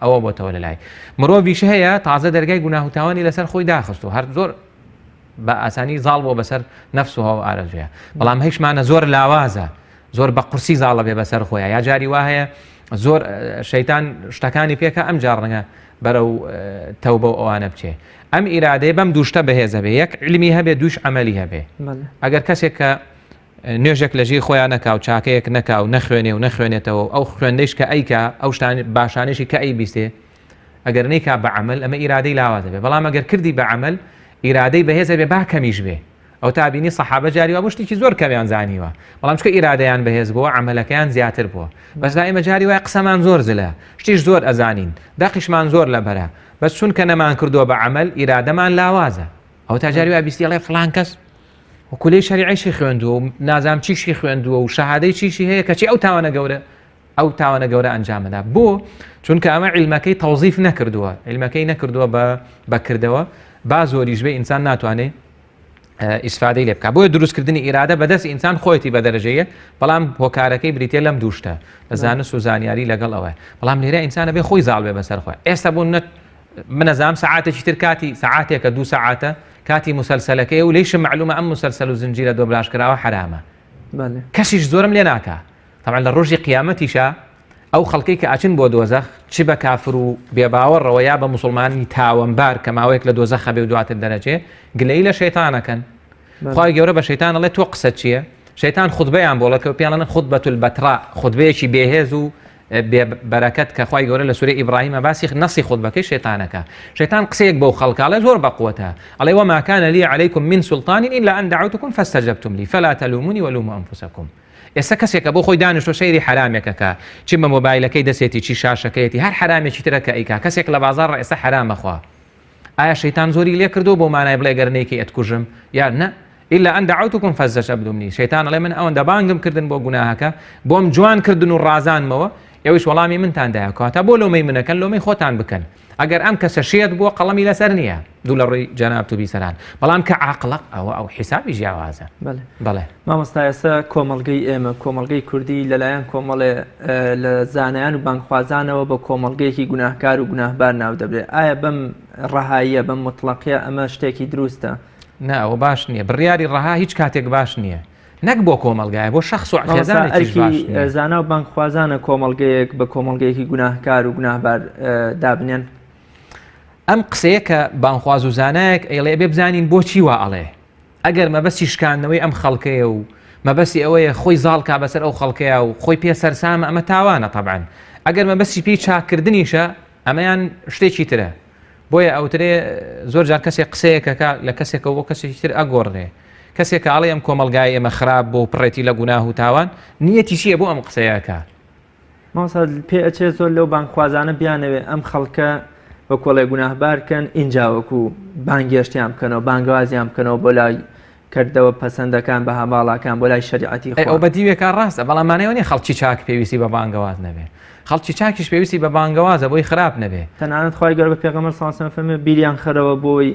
ئەوە بۆتەوە لەلای مرۆڤیش هەیە تازە دەرگای گوناه و تاوانی لەسەر خۆی داخست و هەر زۆر بە ئاسانی زاڵ بۆ بەسەر نەفس و هەو ئارەزویە بەڵام هیچمانە زۆر لاوازە زۆر بە قورسی زاڵە بێ بەسەر خۆیان یا جاری وا هەیە زۆر شەیتان شتەکانی پێکە ئەم جاڕنگە بەرەو تەوبە و ئەوانە بچێ ئەم ئیرادەیە بەم دووشتە بەهێزە بێ یەک علمی هەبێ دووش عەمەلی هەبێ ئەگەر کەسێک کە نوێژێک لە ژێر خۆیان نەکا و چاکەیەک نەکا و نەخوێنێ و نەخوێنێتەوە ئەو خوێندەیش کە ئەیکا ئەو باشانێشی کە ئەی بیستێ ئەگەر نەیکا بە عەمەل ئەمە ئیرادەی لاوازە بێ بەڵام ئەگەر کردی بە عەمەل ئیرادەی بەهێزە بێ با کەمیش بێ ئەو تابینی سەحابە جاریوە بۆ شتێکی زۆر کەمیان زانیوە بەڵام چکە ئیرادەیان بەهێز بووە عەمەلەکەیان زیاتر بووە بەس دائیمە جاری وایە قسەمان زۆر زلە شتیش زۆر ئەزانین دەقیشمان زۆر لەبەرە بەس چونکە نەمان کردووە بە عەمەل ئیرادەمان لاوازە ئەو تا جاری وایە بیستی ئەڵێ فڵان کەس وەکولەی شەریعەیشی خوێندووە و نازام چیشی خوێندووە و شەهادەی چیشی هەیە کەچی ئەو تاوانە گەورە ئەنجامەدا بۆ چونکە ئەمە عیلمەکەی تەوزیف نەکردووە عیلمەکەی نەکردووە بەکردەوە با زۆریش بێ ئینسان ناتوانێت ئیسفادەی لێ بکە بۆیە دروستکردنی ئیرادە بەدەست ئینسان خۆیەتی بە دەرەجەیە بەڵام هۆکارەکەی بریتێ لەم دووشتە بە زانست و زانیاری لەگەڵ ئەوە بەڵام لێرە ئینسانە بێ خۆی زاڵ بێ بەسەر خۆی ئێستا بوون منەزام سەعاتێکی تر کاتی سەعاتێکە 2 سەعاتە کاتی مسلسلەکەی و لێیشم معلومە ئەم مسلسل و زنجیرە دۆبلاژکراوە حرامە کەسیش زۆرم لێ ناکە طبعا لە ڕۆژی قیامەتیشە ئەو خەڵکەی کە ئاچن بۆ دۆزەخ چ بە کافر و بێباوەڕەوە یا بە موسڵمانی تاوەمبار کە ماوەیەک لە دۆزەخە بێ و دواتر دەرەچێ گلەی لە شەیتانەکەن خی گەورە بە شەیتان ئەڵێ تۆ قسە چییە شەیتان خوتبەیان بۆڵەکە پیانڵەن خوتبەت البەترا خوتبەیەکی بێهێز و بەرەکەت کە خی گەورە لە سوورەی ئیبراهیمە باسی نەسی خوتبەکەی شەیتانەکە شەیتان قسەیەک بەو خەڵکاڵە زۆر بەقوەتە ئەڵێ وما كان لي عليكم من سلطان إلا أن دعوتكم فاستجبتم لي فلا تلوموني ولوموا أنفسكم ئێستا کەسێکە بۆ خۆی دانیشتۆ سەیری حرامێکەکە چی بە مۆبایلەکەی دەسێتی چی شاشەکەیەتی هەر حرامێکی ترەکە ئەیکا کەسێک لە بازاڕ ئێستا حرامەخوا ئایا شەیتان زۆری لێ کردو بۆ مانای بڵێ گەرنێکی ئەتکوژم یا نە إلا أن دعوتكم فاستجبتم لي شەیتان ئەڵێ من ئەوەندە بانگم کردن بۆ گوناهەکە بۆم جوان کردن و ڕازانمەوە ئێوەش وەڵامی منتاندایە کاتە بۆ لۆمەی منەکەن لۆمەی خۆتان بکەن ئەگەر ئەم کەسە شێت بووە قەڵەمی لەسەر نییە دوو لە ڕووی جەناب تو بیسەران بەڵام کە عاقڵە ئەو حیسابی جیاوازە بەڵێ مامۆستا ئێستا کۆمەڵگەی ئێمە کۆمەڵگەی کوردی لەلایەن کۆمەڵێ لە زانایان و بانگخوازانەوە بە کۆمەڵگەیەکی گوناهکار و گوناهبار ناو دەبرێت ئایا بەم ڕەهاییە بەم مطلقیە ئەمە شتێکی دروستە نا ئەوە باش نییە بڕیاری ڕەها هیچ کاتێک باش نییە نەک بۆ کۆمەلگایە بۆ شخص و خێزانێکی زانا و بانگخوازانە کۆمەڵگەیەک بە کۆمەڵگەیەکی گوناهکار و گوناهبار دابنێن ئەم قسەیە کە بانخواز و زانایەک ئەیڵێ بێ بزانین بۆچی وا ئەڵێ ئەگەر مەبەستی شکاندنەوەی ئەم خەڵکەیە و مەبەستی ئەوەیە خۆی زاڵکا بەسەر ئەو خەڵکەیە و خۆی پێ سەرسامە ئەمە تاوانە طبعاً ئەگەر مەبەستی پێی چاکردنیشە ئەمەیان شتێکی ترە بۆیە ئەوترێ زۆر جار کەسێک قسەیەکەکە لە کەسێکە بۆ کەسێکی تر ئەگۆڕێ کەسێک ئاڵێ ئەم کۆمەلگای ئێمە خراپ بۆ پڕێتی لە گوناه و تاوان نیەتی چییە بۆ ئەم قسەیەکە مامۆستا پێ ئەچێت زۆر لەو بانگخوازانە بیانەوێ ئەم خەڵکە بە کۆڵێ گوناهبارکەن ئینجاوەکو بانگێشتیان بکەنەوە بانگوازیان بکەنەوە بۆ لای کردەوە پەسەندەکان بە هەماڵاکان بۆ لای شەریعەتی خۆ ئەو بەدیوێکە ڕاستە بەڵامانەوە نیە خەڵکی چاک پێویستی بە بانگەواز نەبێ خەڵکی چاکیش پێویستی بە بانگەوازە بۆی خراپ نەبێ تەنانەت خی گەورە بە پێغەمبەر صلی الله علیه و سلم فەرمێ بیریان خەرەوە بۆی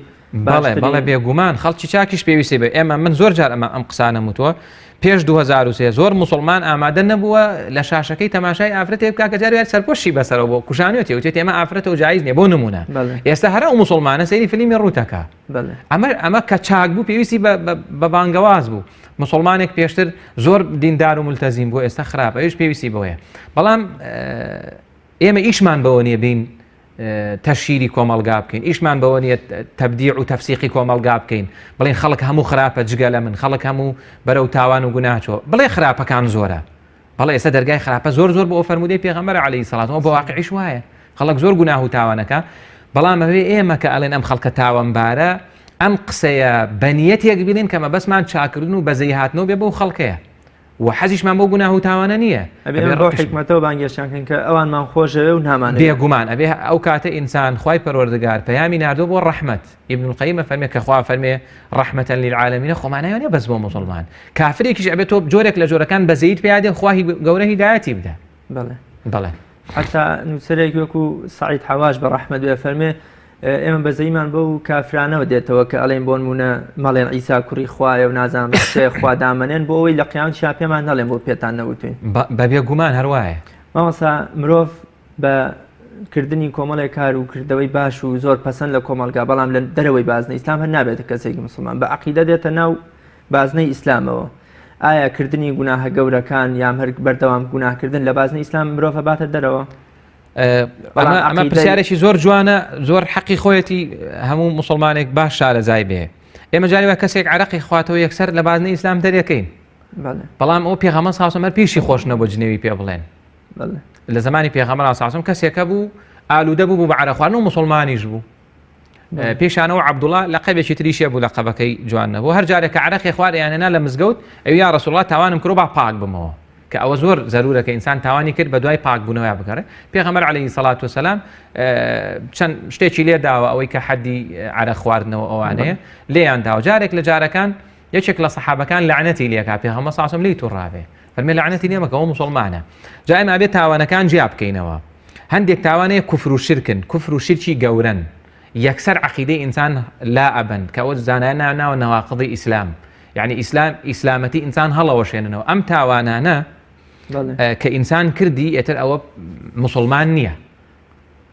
بەڵێ بێگومان خەڵکی چاکیش پێویستی بێ ئێمە من زۆر جار ئەم قسانە وتووە پێش 2003 زۆر مسلمان ئامادە نەبووە لە شاشەکەی تەماشای ئافرەتێ بکە کە جارێ سەرپۆشی بەسەرەوە بۆ کوشانێتی وتێت ئێمە ئافرەتە و جایز نییە بۆ نمونە ئێستا هەرە ئەو مسلمانە سەیری فیلمی ڕوتەکە ئەمە کە چاک بوو پێویستی بە بانگەواز بوو مسلمانێک پێشتر زۆر دیندار و ملتەزیم بۆ ئێستا خراپ ئەوش پێویستی بۆیە بەڵام ئێمە ئیشمان بەوە نیە بین تەشیری کۆمەلگا بکەین ئیشمان بەوە نیە تەبدیع و تەفسیقی کۆمەلگا بکەین بڵێن خەڵک هەموو خراپە جگە لە من خەڵک هەموو بەرەو تاوان و گوناهچۆ بڵێ خراپەکان زۆرە بەڵێ ئێستا دەرگای خراپە زۆر زۆر بۆ فەرمودەی پێغەمبەر عەلەیهی سەڵات بۆ واقعیش وایە خەڵک زۆر گوناه و تاوانەکە بەڵام ئەوێ ئێمە کە ئەڵێن ئەم خەڵکە تاوانبارە ئەم قسەیە بەنیەتێک بینین کەمە بەسمان چاکردن و بەزەی هاتنەوە بێ بەو خەڵکەیە و حەزیشمان بۆ گوناه و تاوانە نییە بۆ حکمەتەوە بانگێشتیان کە ئەوانمان خۆشەوێ و نامانە بێگومان ئەبێ ئەو کاتە ئینسان خوای پەروەردگار پەیامی ناردۆ بۆ ڕەحمەت ئیبن القەیمە فەرمێ کە خوا فەرمێ ڕەحمەتەن للعالەمینە خۆمانەیە بەس بۆ مسلمان کافرێکیش ئەبێت تۆ جۆرێک لە جۆرەکان بەزەیت پێیادێ خوا گەورە هیدایەتی بدە بەڵێ حتا نووسەرێک وەکو سعید حەواش بە ڕەحمەت بێ فەرمێ ئێمە بەزەیمان بەو کافرانەوە دێتەوە کە ئەڵێن بۆ نمونە مەڵێن عیسا کوڕی خوایە و نازانم خوا دامەنێن بۆ ئەوەی لە قیامەتیشا پێمان نەڵێن بۆ پێتان نەوتوین بەبێ گومان هەروایە مامۆستا مرۆڤ بە کردنی کۆمەڵی کار و کردەوەی باش و زۆر پەسەند لە کۆمەلگا بەڵام لە دەرەوەی بازنەی ئیسلام هەر نابێت کەسێکی مسلمان بە عەقیدە دێتە ناو بازنەی ئیسلامەوە ئایا کردنی گوناهە گەورەکان یان هەر بەردەوام گوناهکردن لە بازنەی ئیسلام مرۆڤ باتە دەرەوە ئەمە پرسیارێکی زۆر جوانە زۆر حەقی خۆیەتی هەموو مسلمانێک باش شارەزای بێ ئێمە جاریوە کەسێک عەرەقی خواتەوە یەکسەر لە بازنەی ئیسلام دەرەکەین بەڵام ئەو پێغەمبەر صلی الله علیه و پیشی خۆش نەبوو جنێوی پێ بڵێن لە زمانی پێغەمبەر صلی الله علیه و کەسێکە بوو ئالوودە بوو بە عەرە خواردن و مسلمانیش بوو پێشانەوە عەبدوڵڵا لەقەبێکی تریشیە بوو لەقەبەکەی جوان نەبوو هەر جارێک کە عەرەقی خوارد یانێنا لە مزگەوت ئەوی یا ڕەسوڵ الله تاوانم کردو با پاک بمەوە کە ئەوە زۆر زەرورە کە ئینسان تاوانی کرد بە دوای پاکبوونەوەی بکڕێ پێغەمبەر عەلەیهی سەڵات وسەلام چەند شتێکی لێ داوە ئەوەی کە حەدی عەرە خواردنەوە ئەوانەیە لێیان داوە جارێک لە جارەکان یەکێک لە سەحابەکان لعنەتی لێکا پێغەمبەر صلی الله علیه و سلم لی تووڕابێ فەرمێ لعنەتی لێ مەکە ئەو مسلمانە جا ئێمە ئەبێ تاوانەکان جیا بکەینەوە هەندێک تاوانەیە کوفر و شرکن کوفر و شرکی گەورەن یەکسەر عەقیدەی ئینسان لا ئەبەن کە ئەوە زانایان ناوە نەواقیدی ئیسلام یعنی ئیسلامەتی ئینسان هەڵەوەشێننەوە ئەم تاوانانە کە ئینسان کردی ئێتر ئەوە مسلمان نییە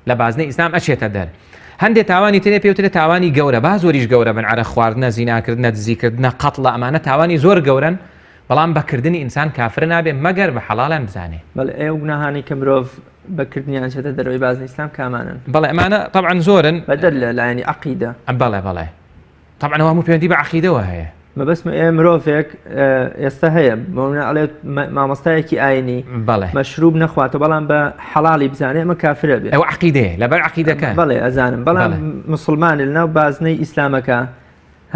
لە بازنەی ئیسلام ئەچێتە دەر هەندێک تاوانی ترێ پێوترێت تاوانی گەورە با زۆریش گەورە بن عەرە خواردنە زیناکردنە دزیکردنە قەتڵە ئەمانە تاوانی زۆر گەورن بەڵام بەکردنی ئینسان کافر نابێ مەگەر بە حەڵاڵیان بزانێ بەڵێ ئێوە گوناهانی کە مرۆڤ بەکردنیان چێتە دەرەوەی بازنەی ئیسلام کامانن بەڵێ ئەمانە طبعا زۆرن بەدەر لە لایەنی عەقیدە بەڵێ طبعا هەموو پەیوەندی بە عەقیدەوە هەیە مەبەستمە مرۆڤێک ئێستا هەیە بەونە ئەڵێت مامۆستایەکی ئاینی مەشروب نەخواتەوە بەڵام بە حەڵاڵی بزانێ ئەمە کافرە بێت ئەو عەقیدەیە لەبەر عەقیدەکە بەڵێ ئەزانم بەڵام مسلمانی لەناو بازنەی ئیسلامەکە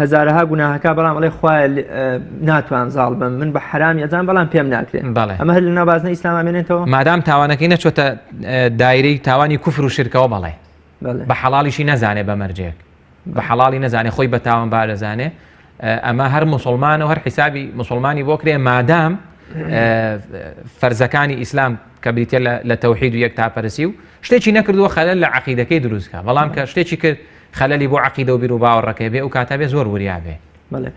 هەزارەها گوناهەکە بەڵام ئەڵێ خوایە ناتوان زاڵ بم من بە حرامی ئەزان بەڵام پێم ناکرێت ئەمە هەر لەناو بازنەی ئیسلام ئەمێنێتەوە مادام تاوانەکەی نەچۆتە دایرەی تاوانی کوفر و شرکەوە بەڵێ بە حەڵاڵیشی نەزانێ بە مەرجێک بە حەڵاڵی نەزانێ خۆی بە تاوان بارەزانێ ئەمە هەر مسلمانە و هەر حیسابی مسلمانی بۆ کرێ مادام فەرزەکانی ئیسلام کە بریتە لە تەوحید و یەکتاپەرستی و شتێکی نەکردووە خەلەل لە عەقیدەکەی دروستکە بەڵام کە شتێکی کرد خەلەلی بۆ عەقیدە و بیر و باوەڕەکەی بێ و کاتە بێ زۆر وریا بێ بەڵێ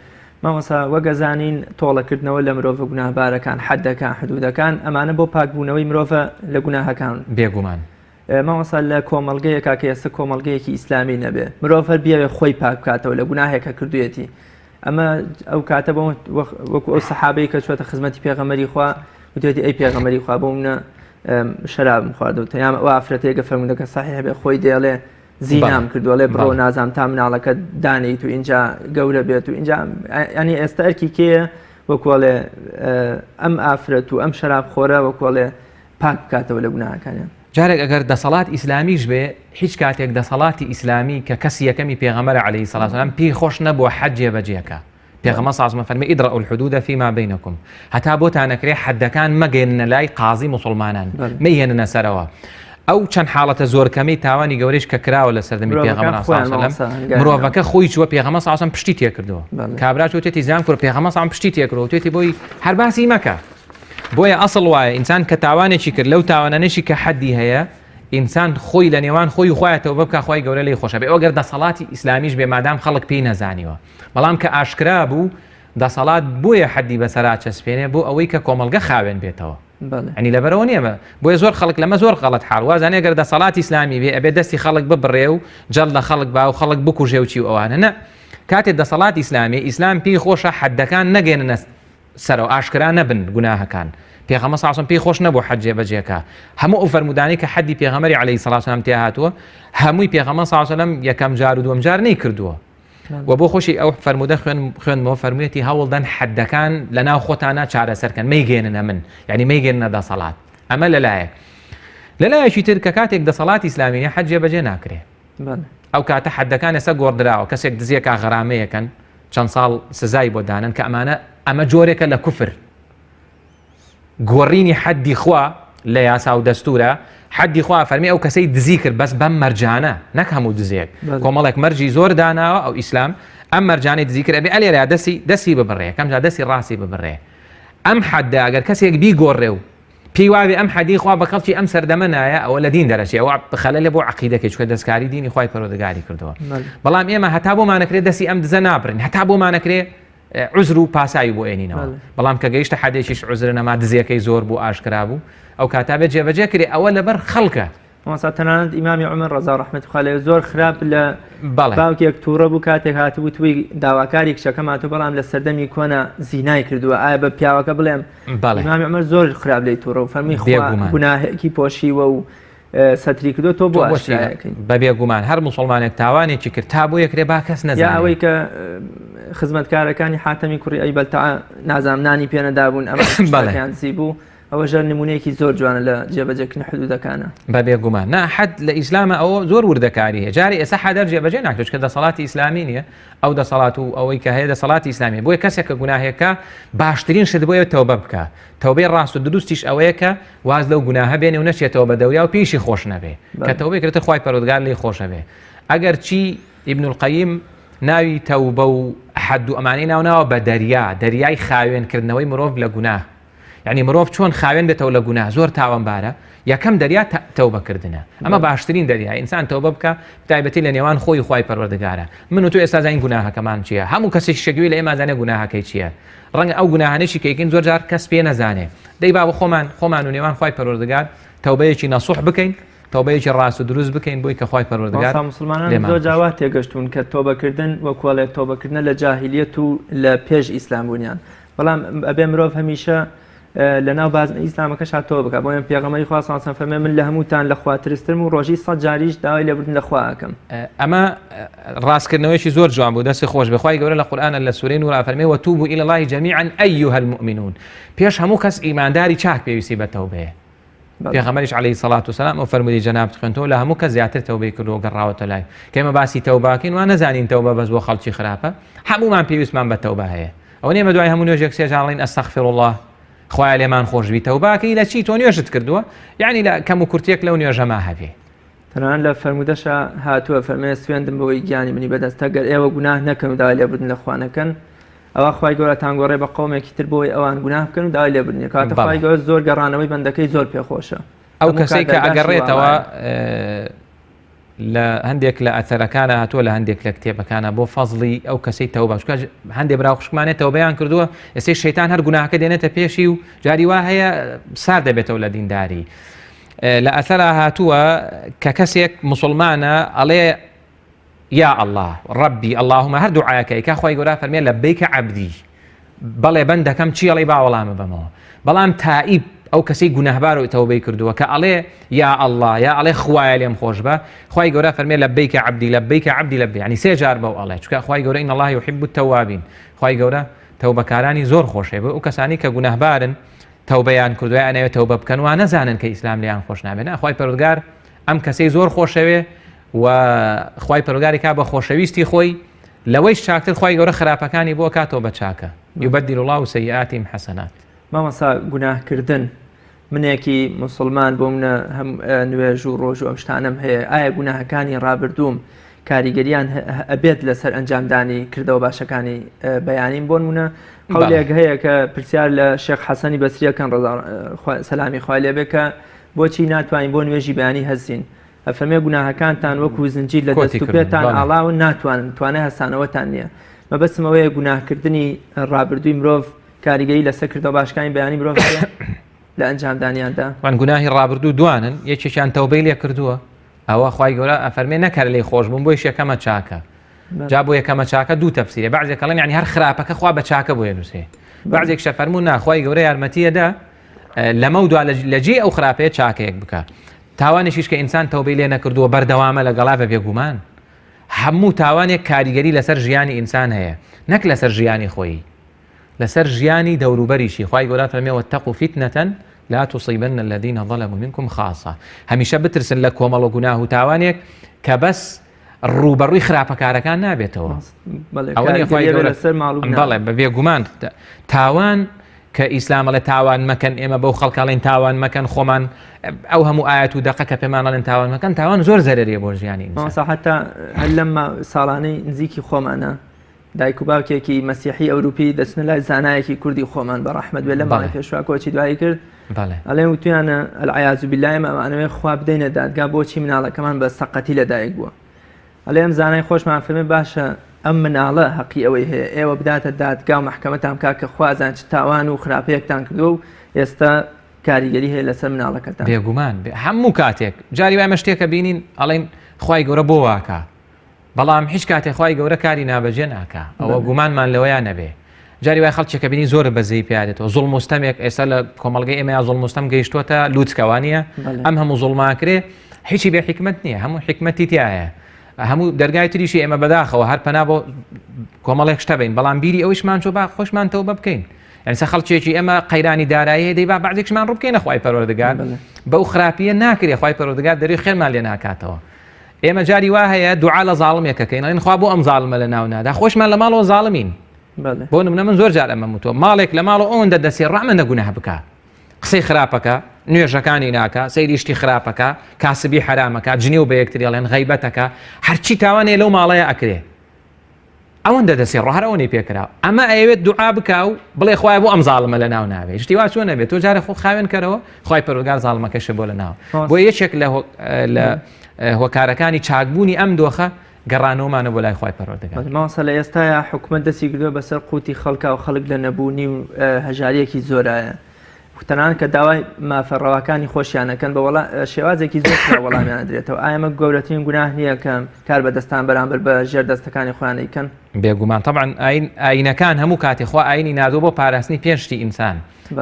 مامۆستا وەگەزانین تۆڵەکردنەوە لە مرۆڤ گوناهبارەکان حەدەکان حدودەکان ئەمانە بۆ پاکبوونەوەی مرۆڤە لە گوناهەکان بێگومان مامۆستا لە کۆمەڵگەیەکا کە ئێستا کۆمەڵگەیەکی ئیسلامی نەبێ مرۆڤ هەر بیاوێ خۆی پاک بکاتەوە لە گوناهێکە کردوێتی ئەمە ئەو کاتە بۆ وەکو ئەو سەحابەی کە چوەتە خزمەتی پێغەمبەری خوا وتێتی ئەی پێغەمبەری خوا بۆ منە شەرابم خواردەوە تەیام ئەو ئافرەتەیەکە فەرموودەکە صحیح بێ خۆی دێڵێ زینام کردووە لێ بڕۆ نازام تا مناڵەکە دانیت و اینجا گەورە بێت و اینجا ینی ئێستا ئەرکی کێیە وەکوڵێ ئەم ئافرەت و ئەم شەراب خۆرە وەکوڵێ پاک بکاتەوە لە گوناهەکانیان جارێک ئەگەر دەسەڵات ئیسلامیش بێ هیچ کاتێک دەسەڵاتی ئیسلامی کە کەسی یەکەمی پێغەمبەر عەلەیهی سەڵات وسەلام پێی خۆش نەبووە حەد جێبەجێکە پێغەمبەر صلی الله علیه و سلم فەرمێ ئیدرەءوا الحدود فيما بينكم هەتا بۆتان نەکرێ حەدەکان مەگەێننە لای قازی مسلمانان مەیهێننە سەرەوە ئەو چەند حاڵەتە زۆر کەمەی تاوانی گەورەیش کە کراوە لە سەردەمی پێغەمبەر صلی الله علیه و سلم مرۆڤەکە خۆی چووە پێغەمبەر صلی الله علیه و سلم پشتی تێ کردووە کابرا چوتێتی زیان کرد پێغەمبەر صلی الله علیه و سلم پشتی تێ کردووە توێتی بۆی هەر باسی مەکە بۆیە ئەسڵ وایە ئینسان کە تاوانێکی کرد لەو تاوانانەشی کە حەدی هەیە ئینسان خۆی لە نێوان خۆی و خۆیەتەوە بکە خۆی گەورە لێی خۆشە بێ ئەوگەر دەسەڵاتی ئیسلامیش بێ مادام خەڵک پێی نەزانیوە بەڵام کە ئاشکرا بوو دەسەڵات بۆیە حەدی بەسەرا چەسپێنێ بۆ ئەوەی کە کۆمەڵگە خاوێن بێتەوە ئەنی لەبەرەوە نییە بۆیە زۆر خەڵک لەمە زۆر غەڵەت حاڵ وازانێ گەر دەسەڵاتی ئیسلامی بێ ئەبێ دەستی خەڵک ببڕێ و جەڵ لە خەڵک با و خەڵک بکوژێ و چی و ئەوانە نە کاتێ دەسەڵاتی ئیسلامی ئیسلام پێی خۆشە حەدەکان نەگەێنە سەرەوە ئاشکرا نەبن گوناهەکان پێغەمبەر صلی الله علیه و سلم پێی خۆش نەبوو حەد جێبەجێکە هەموو ئەو فەرمودانەی کە حەدی پێغەمبەری عەلەیهی سەڵات وسەلام تێ هاتووە هەمووی پێغەمبەر صلی الله علیه و سلم یەکەم جار و دووەم جار نەیکردووە و بۆ خۆشی ئەو فەرمودە خوێنمەوە فەرموویەتی هەوڵدەن حەدەکان لەناو خۆتانە چارەسەرکەن مەیگەێننە من یعنی مەیگەێننە دەسەڵات ئەمە لەلایەک لەلایەکی تر کە کاتێک دەسەڵاتی ئیسلامی حەد جێبەجێ ناکرێ ئەو کاتە حەدەکان ئێستا گۆڕدراوە کەسێک دزیەکە غەرامەیەکەن چەند ساڵ سزای بۆ دانن کە ئەمە جۆرێکە لە کوفر گۆڕینی حەدی خوا لە یاسا و دەستورە حەدی خوا فەرمی ئەو کەسەی دزی کرد بەس بەم مەرجانە نەک هەموو دزێک کۆمەڵێک مەرجی زۆر داناوە ئەو ئیسلام ئەم مەرجانەی دزی کرد ئەبێ ئەلێرە دەستی ببڕێ کەمجا دەستی ڕاستی ببڕێ ئەم حەدە ئەگەر کەسێک بیگۆڕێ و پێی واوێ ئەم حەدی خوا بە خەڵکی ئەم سەردەمە نایە ئەوە لە دین دەرەچێ ئەوە خەلەلە بۆ عەقیدەکەی چونکە دەستکاری دینی خوای پەروەردگاری کردووە بەڵام ئێمە هەتا بۆمانەکرێت دەستی ئەم دزە نابڕین هەتا بۆمانەکرێ عوزر و پاسایی بۆ ئێنینەوە بەڵام کە گەیشتە حەدێکیش عوزر نەما دزیەکەی زۆر بوو ئاشکرا بوو ئەو کاتا بێت جێبەجێ کرێ ئەوە لەبەر خەڵکە ماسا تەنانەت ئیمامی عومەر ڕەزا ڕەحمەتی خوا لێ زۆر خراپ لە باوکێک تووڕە بوو کاتێک هاتبوو توی داواکاری کچەکەم هاتوو بەڵام لە سەردەمی کۆنا زینای کردووە ئایا بە پیاوەکە بڵێم ئیمامی عومەر زۆر خراپ لێی تووڕە و فەرمی خوا گوناهێکی پۆشیوە و سەتری کردو تۆ بۆ بەبێ گومان هەر موسڵمانێک تاوانێکی کرد تا بۆ یەکرێ با کەس نەزانێت یا ئەوەی کە خزمەتکارەکانی حاتەمی کوڕی ئەیبەلتەعا نازانانی پێ نەدابوون ئەمەیان زی بوو ئەوە ژەر نمونەیەکی زۆر جوانە لە جێبەجێکردنی حدودەکانە بەبێ گومان نا حەد لە ئیسلامە ئەوە زۆر وردەکاری هەیە جاری ئێستا حەدەر جێبەجێ ناکرێت کە دەسەڵاتی ئیسلامی نییە ئەو دەسەڵات و ئەوەی کە هەیە دەسەڵاتی ئیسلامی بۆیە کەسێک کە گوناهێکە باشترین شت بۆیە تەوبە بکە تەوبەی ڕاست و دروستیش ئەوەیە کە واز لەو گوناهە بێنێ و نەچێتەوە بە دەوریا و پێیشی خۆش نەبێ کە تەوبەی کردێتە خوای پەروەردگار لێی خۆشە بێ ئەگەر چی ئیبن القەیم ناوی تەوبە و حەد و ئەمانەی ناوناوە بە دەریای خاوێنکردنەوەی مرۆڤ لە گوناه یعنی مرۆڤ چۆن خاوێن بێتەوە لە گوناه زۆر تاوانبارە یەکەم دەریا تەوبەکردنە ئەمە باشترین دەریای ئینسان تەوبە بکە تایبەتی لە نێوان خۆی خوای پەروەردگارە من و تۆ ئێستا زانین گوناهەکەمان چییە هەموو کەسێکی شەگوێ لە ئێمە زانێ گوناهەکەی چییە ڕەنگە ئەو گوناهانەی کەیکەین زۆر جار کەس پێ نەزانێ دەی با بە خۆمان و نێوان خوای پەروەردگار تەوبەیەکی نەسوح بکەین تەوبەیەکی ڕاست و دروست بکەین بۆی کە خوای پەروەردگار مسلمانان زۆر جاوات تێگەشتون کە تۆبەکردن وەکوڵێت تۆبەکردنە لە جاهیلیەت و لە پێش ئیسلام بوونیان بەڵام ئەبێ مرۆڤ هەمیشە لەناو بازن ئیسلامەکەش هاتۆ بکە بۆیان پێغەمبەری خوا سڵ فەرمێ من لە هەمووتان لە خوا ترسترم و ڕۆژی 100 جاریش داوای لێبوردن لە خوا ئەکەم ئەمە ڕاستکردنەوەیشی زۆر جوان بوو دەستی خۆش بخوای گەورە لە قورئانە لە سورەی نور فەرمێ وتوبوا إلى الله جميعا أيها المؤمنون پێش هەموو کەس ئیمانداری چاک پێویستی بە تەوبەیە پێغەمبەریش عەلەیهی سەڵات وسەلام ئەو فەرموودی جەنابەت خوێنتەوە لە هەموو کەس زیاتر تەوبەی کردو گەڕاوەتە لای کە ئێمە باسی تەوباکەین وان نەزانین تەوبە بەس بۆ خەڵکی خراپە هەموومان پێویستمان بە تەوبە هەیە ئەو نێمە دوای هەموو نوێژێک سێژاڵین ئەستەغفر الله خوای لێمان خۆشبی تەوباکەی لە چی تۆ نوێژت کردووە یعنی لە کەم و کورتێک لەو نوێژەما هەبێ تەنانەت لە فەرمودەشە هاتووە فەرمێ سوێندم بەوەی گیانی منی بەدەست ئەگەر ئێوە گوناه نەکەن و داوای لێبوردن لە خوا نەکەن ئەوە خوای گەورە تانگۆڕێ بە قەومێکی تر بۆی ئەوان گوناه بکەن و داوای لێبوردنی کاتە خوای گەورە زۆر گەڕانەوەی بەندەکەی زۆر پێخۆشە ئەو کەسێک کە ئەگەڕێتەوە لە هەندێک لە ئەثەرەکانە هاتووە لە هەندێک لە کتێبەکانە بۆ فەزڵی ئەو کەسەی تەوبە چونکە هەندێک براو خوشکمانێت تەوبەیان کردووە ئێستا شەیتان هەر گوناهەکە دێنێتە پێشی و جاری وا هەیە سار دەبێتەوە لە دینداری لە ئەثەرە هاتووە کە کەسێک موسڵمانە ئەڵێ یا الله ڕەبی اللهم هەر دوعایەکەی کە خوای گەورە فەرمێ لەبەیکە عەبدی بەڵێ بەندەکەم چی ئەڵێ با وەڵامە بەمەوە بەڵام تائیب ئەو کەسەی گوناهبار و تەوبەی کردووە کە ئەڵێ یا الله یا ئەڵێ خوایە لێم خۆش بە خوای گەورە فەرمێ لەبەیکە عەبدی لەبەیکە عەبدی لەبەی یعنی سێ جار بەو ئەڵێ چونکە خوای گەورە ئین الله یحب التوابین خوای گەورە تەوبەکارانی زۆر خۆشێ بۆ ئەو کەسانی کە گوناهبارن تەوبەیان کردووە ئەنەوێت تەوبە بکەن و نەزانن کە ئیسلام لێیان خۆش نابێت خوای پەروەردگار ئەم کەسەی زۆر خۆشەوێ و خوای پەروەردگاری کا بە خۆشەویستی خۆی لەوەی چاکتر خوای گەورە خراپەکانی بۆ کاتەوە بە چاکە یبدل الله سیئاتهم حەسەنات مامەسا گوناهکردن منێکی مسلمان بۆ منە هەم نوێژ و ڕۆژ و ئەم شتانەم هەیە ئایا گوناهەکانی ڕابردووم کاریگەریان ئەبێت لەسەر ئەنجامدانی کردەوە باشەکانی بەیانیم بۆ نمونە قەولێک هەیە کە پرسیار لە شێخ حەسەنی بەسریەکەن سەلامی خوای لێبێ کە بۆچی ناتوانین بۆ نوێژی بەیانی هەستین ئەفەرمێ گوناهەکانتان وەکو زنجیر لە دەست و پێتان ئاڵاون ناتوانن توانای هەستانەوەتان نییە مەبەستمەوەیە گوناهکردنی ڕابردووی مرۆڤ کاریگەری لەسەر کردەوە باشەکانی بەیانی مرۆڤ لە ئەنجامدانیاندا وان گوناهی ڕابردوو دوانن یەکێکیان تەوبەی لێ کردووە ئەوە خوای گەورە ئەفەرمێ نەکەر لێی خۆش بووم بۆی یەکەمە چاکە جا بۆ یەکەمە چاکە دوو تەفسیرە بەعضێک دەڵێن یعنی هەر خراپەکە خوا بە چاکە بۆ هێنووسێ بەعضێک فەرموون نا خوای گەورە یارمەتیەدا لەمە و دوا لەجێ ئەو خراپەیە چاکەیەک بکە تاوانێکیش کە ئینسان تەوبەی لێ نەکردووە بەردەوامە لەگەڵا بە بێگومان هەموو تاوانێک کاریگەری لەسەر ژیانی ئینسان هەیە نەک لەسەر ژیانی خۆی لەسەر ژیانی دەوروبەریشی خوای گەورە فەرمێ واتقوا فتنة لا تصيبن الذين ظلموا منكم خاصة هەمیشە بترسن لە کۆمەڵ و گوناه و تاوانێک کە بەس ڕوبەڕووی خراپەکارەکان نابێتەوە. بەڵێ بەبێ گومان تاوان کە ئیسلام لە تاوان مەکەن ئێمە بەو خەڵکاڵین تاوان مەکەن خۆمان ئەو هەموو ئاەت و دەقە کە پێمانڵێن تاوان مەکەن تاوان زۆر زەرەریە بۆ ژیانی حتا هەر لەم ساڵانەی نزیکی خۆمانە دایک و باوکێکی مەسیحی ئەوروپی دەچنە لای زانایەکی کوردی خۆمان بە ڕەحمەت بێ لە ماڵی پێشوا کۆچی دوایی کرد ئەڵێن وتیانە ئەلعیاذ بالله ئەمانەوێ خوا بدەینە دادگا بۆچی مناڵەکەمان بە سەقەتی لەدایک بووە. ئەڵێ ئەم زانای خۆشمان فەرمێ باشە ئەم مناڵە حەقی ئەوەی هەیە ئێوە بداتە دادگا و محکەمەتان بکات کە خوازان چ تاوان و خراپەیەکتان کردو و ئێستا کاریگەری هەیە لەسەر مناڵەکەتان. بێگومان هەموو کاتێک جاری وای مەشتێکە بینین ئەڵێن خوای گەورە بۆ واکە، بەڵام هیچ کاتێک خوای گەورە کاری نابەجێ ناکە، ئەوە گومانمان لەوەیان نەبێ. جاری وای خەڵکێکە بینی زۆر بەزەی پیادێتەوە زوڵم و ستەمێک ئێستا لە کۆمەڵگەی ئێمە زوڵم و ستەم گەیشتووەتە لووتکەوانیە ئەم هەموو زوڵماکرێ هیچی بێ حکمت نییە، هەموو حکمەتی تایە. هەموو دەرگای تریشی ئێمە بەداخەوە هەر پەنا بۆ کۆمەڵێک شتە بین، بەڵام بیری ئەویشمان چۆ با خۆشمان تەوبە بکەین. یعنی سە خەڵکێکی ئێمە قەیرانی دارایی دەی با بەعدێکشمان ڕوو بکەینە خوای پەروەردگار بەو خراپیە ناکرێ خوای پەروەردگار دەری خێرمان لێ ناکاتەوە. ئێمە جاری وا هەیە دوعا لە زاڵمێکەکەین ئەڵێن خوا بۆ ئەم زاڵمە لە ناو نادا خۆشمان لە ماڵەوە زاڵمین. بۆ نمونە من زۆر جار ئەمە وتۆ ماڵێک لە ماڵەوە ئەوەندە دەسێ ڕەحمە نەگونەه بکە، قسەی خراپەکە، نوێژەکانی ناکە، سەیریشتی خراپەکە، کاسبی حرامەکە، جنێ و بە یەکتری ئەڵێن غەیبەتەکە، هەرچی تاوانێ لەو ماڵەیە ئەکرێ. ئەوەندە دەسێ ڕۆهەرەوەی پێکراوە. ئەمە ئەوێت دوعا بکە و بڵێ خوای بۆ ئەم زاڵمە لە ناو ناوێ. شتی وا چۆن نەبێت تۆ جارە خۆ خاوێن کەرەوە خوای پەروەردگار زاڵمەکەشە بۆ لە ناو. بۆ یەکێک لە هۆکارەکانی چاکبوونی ئەم دۆخە گەڕانەوەمانە بۆ لای خوای پەروەردگار. ماسە لە ئێستاە حکومەت دەستی کردووە بەسەر قوتی خەڵکا و خەڵک لە نەبوونی و هەژاریەکی زۆرایە. تەنانەت کە داوای مافەڕەوەکانی خۆشیانەکەن بە شێوازێکی زۆر وەڵامیان دێتەوە. ئایا ئەمە گەورەترین گوناه نییە کە کار بەدەستان بەرامبەر بە ژێردەستەکانی خۆیان دەیکەن؟ بێگومان طبعاً ئاینەکان هەموو کاتێ خوا ئاینی نادۆ بۆ پاراستنی پێشتی ئینسان.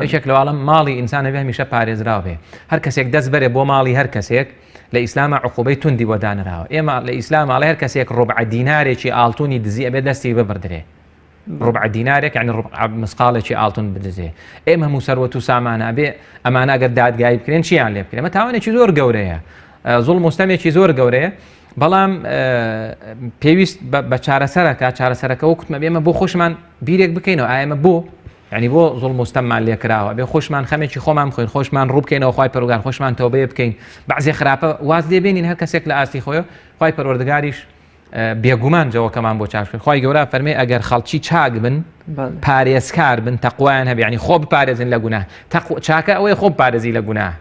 یەکێک لەواڵم ماڵی ئینسانە بێ هەمیشە پارێزراو بێ. هەر کەسێک دەست بەرێ بۆ ماڵی هەر کەسێک لە ئیسلامە عقوبەی توندی بۆ دانراوە. ئێمە لە ئیسلام ماڵی هەر کەسێک ڕوبع دینارێکی ئاڵتونی دزی ئەبێ دەستی ببردرێ. ڕوبع دینارێک یعنی ڕوبع مسقالێکی ئاڵتون بدزێ. ئێمە هەموو سەروەت و سامانە بێ ئەمانە ئەگەر دادگای بکرێن چیان لێ بکرێن؟ ئەمە تاوانێکی زۆر گەورەیە، زوڵم و ستەمێکی زۆر گەورەیە، بەڵام پێویست بە چارەسەرەکە چارەسەرەکە وەکوتمە بێمە بۆ خۆشمان بیرێک بکەینەوە ئایمە بۆ ینی بۆ زوڵم و ستەممان لێکراوە بێ خۆشمان خەمێکی خۆمان بخۆین خۆشمان ڕوو بکەینەوە خوای پەروەردگار خۆشمان تەوبە بکەین. بەعزێ خراپە واز لێ بێنین هەر کەسێک لە ئاستی خۆیە خوای پەروەردگاریش بێگومان جەوەکەمان بۆ چاک خوای گەورە فەرمێ ئەگەر خەڵکی چاک بن پارێزکار بن تەقوایان هەبێ ینی خۆ بپارێزن لە گوناه چاکە ئەوەی خۆ بپارێزی لە گوناه.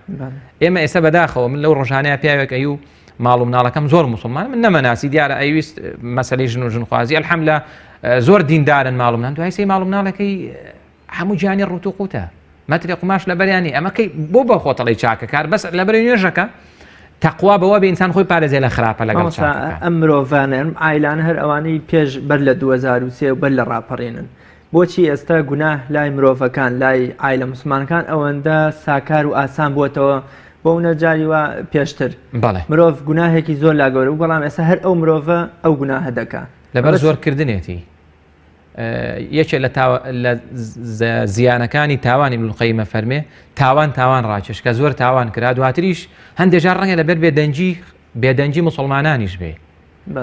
ئێمە ئێستا بەداخەوە من لەو ڕۆژانەیە پیاوێک ئەی و ماڵ و مناڵەکەم زۆر موسڵمان من نەمەناسی دیارە ئەویست مەسەلەی ژن و ژنخوازی ئەلحەمدوللا زۆر دیندارن ماڵ و منان دوای سەی ماڵ و مناڵەکەی هەموو گیانی ڕوت و قوتە مەتری قماش لە بەریانی ئەمەکەی بۆ بە خۆتەڵی چاکە کار بەس لە بەری نوێژەکە تەقوا بەوە بە ئینسان خۆی پارێزێ لە خراپە لەگەڵ ئەم مرۆڤانە ئایلانە هەر ئەوانەی پێش بەر لە 2023 و بەر لە ڕاپەڕێنن. بۆچی ئێستا گوناه لای مرۆڤەکان لای ئایلە موسڵمانەکان ئەوەندە ساکار و ئاسان بووەتەوە بۆ نەجاری وە پێشتر مرۆڤ گوناهێکی زۆر لا گەورە و بەڵام ئێستا هەر ئەو مرۆڤە ئەو گوناهە دەکات لەبەر زۆرکردنێتی. یەکێ لە زیانەکانی تاوانی ابن القەیمە فەرمێ تاوان ڕاکێش کە زۆر تاوان کرا دواتریش هەندێک جار ڕەنگە لەبەر بێدەنجی موسڵمانانیش بێ.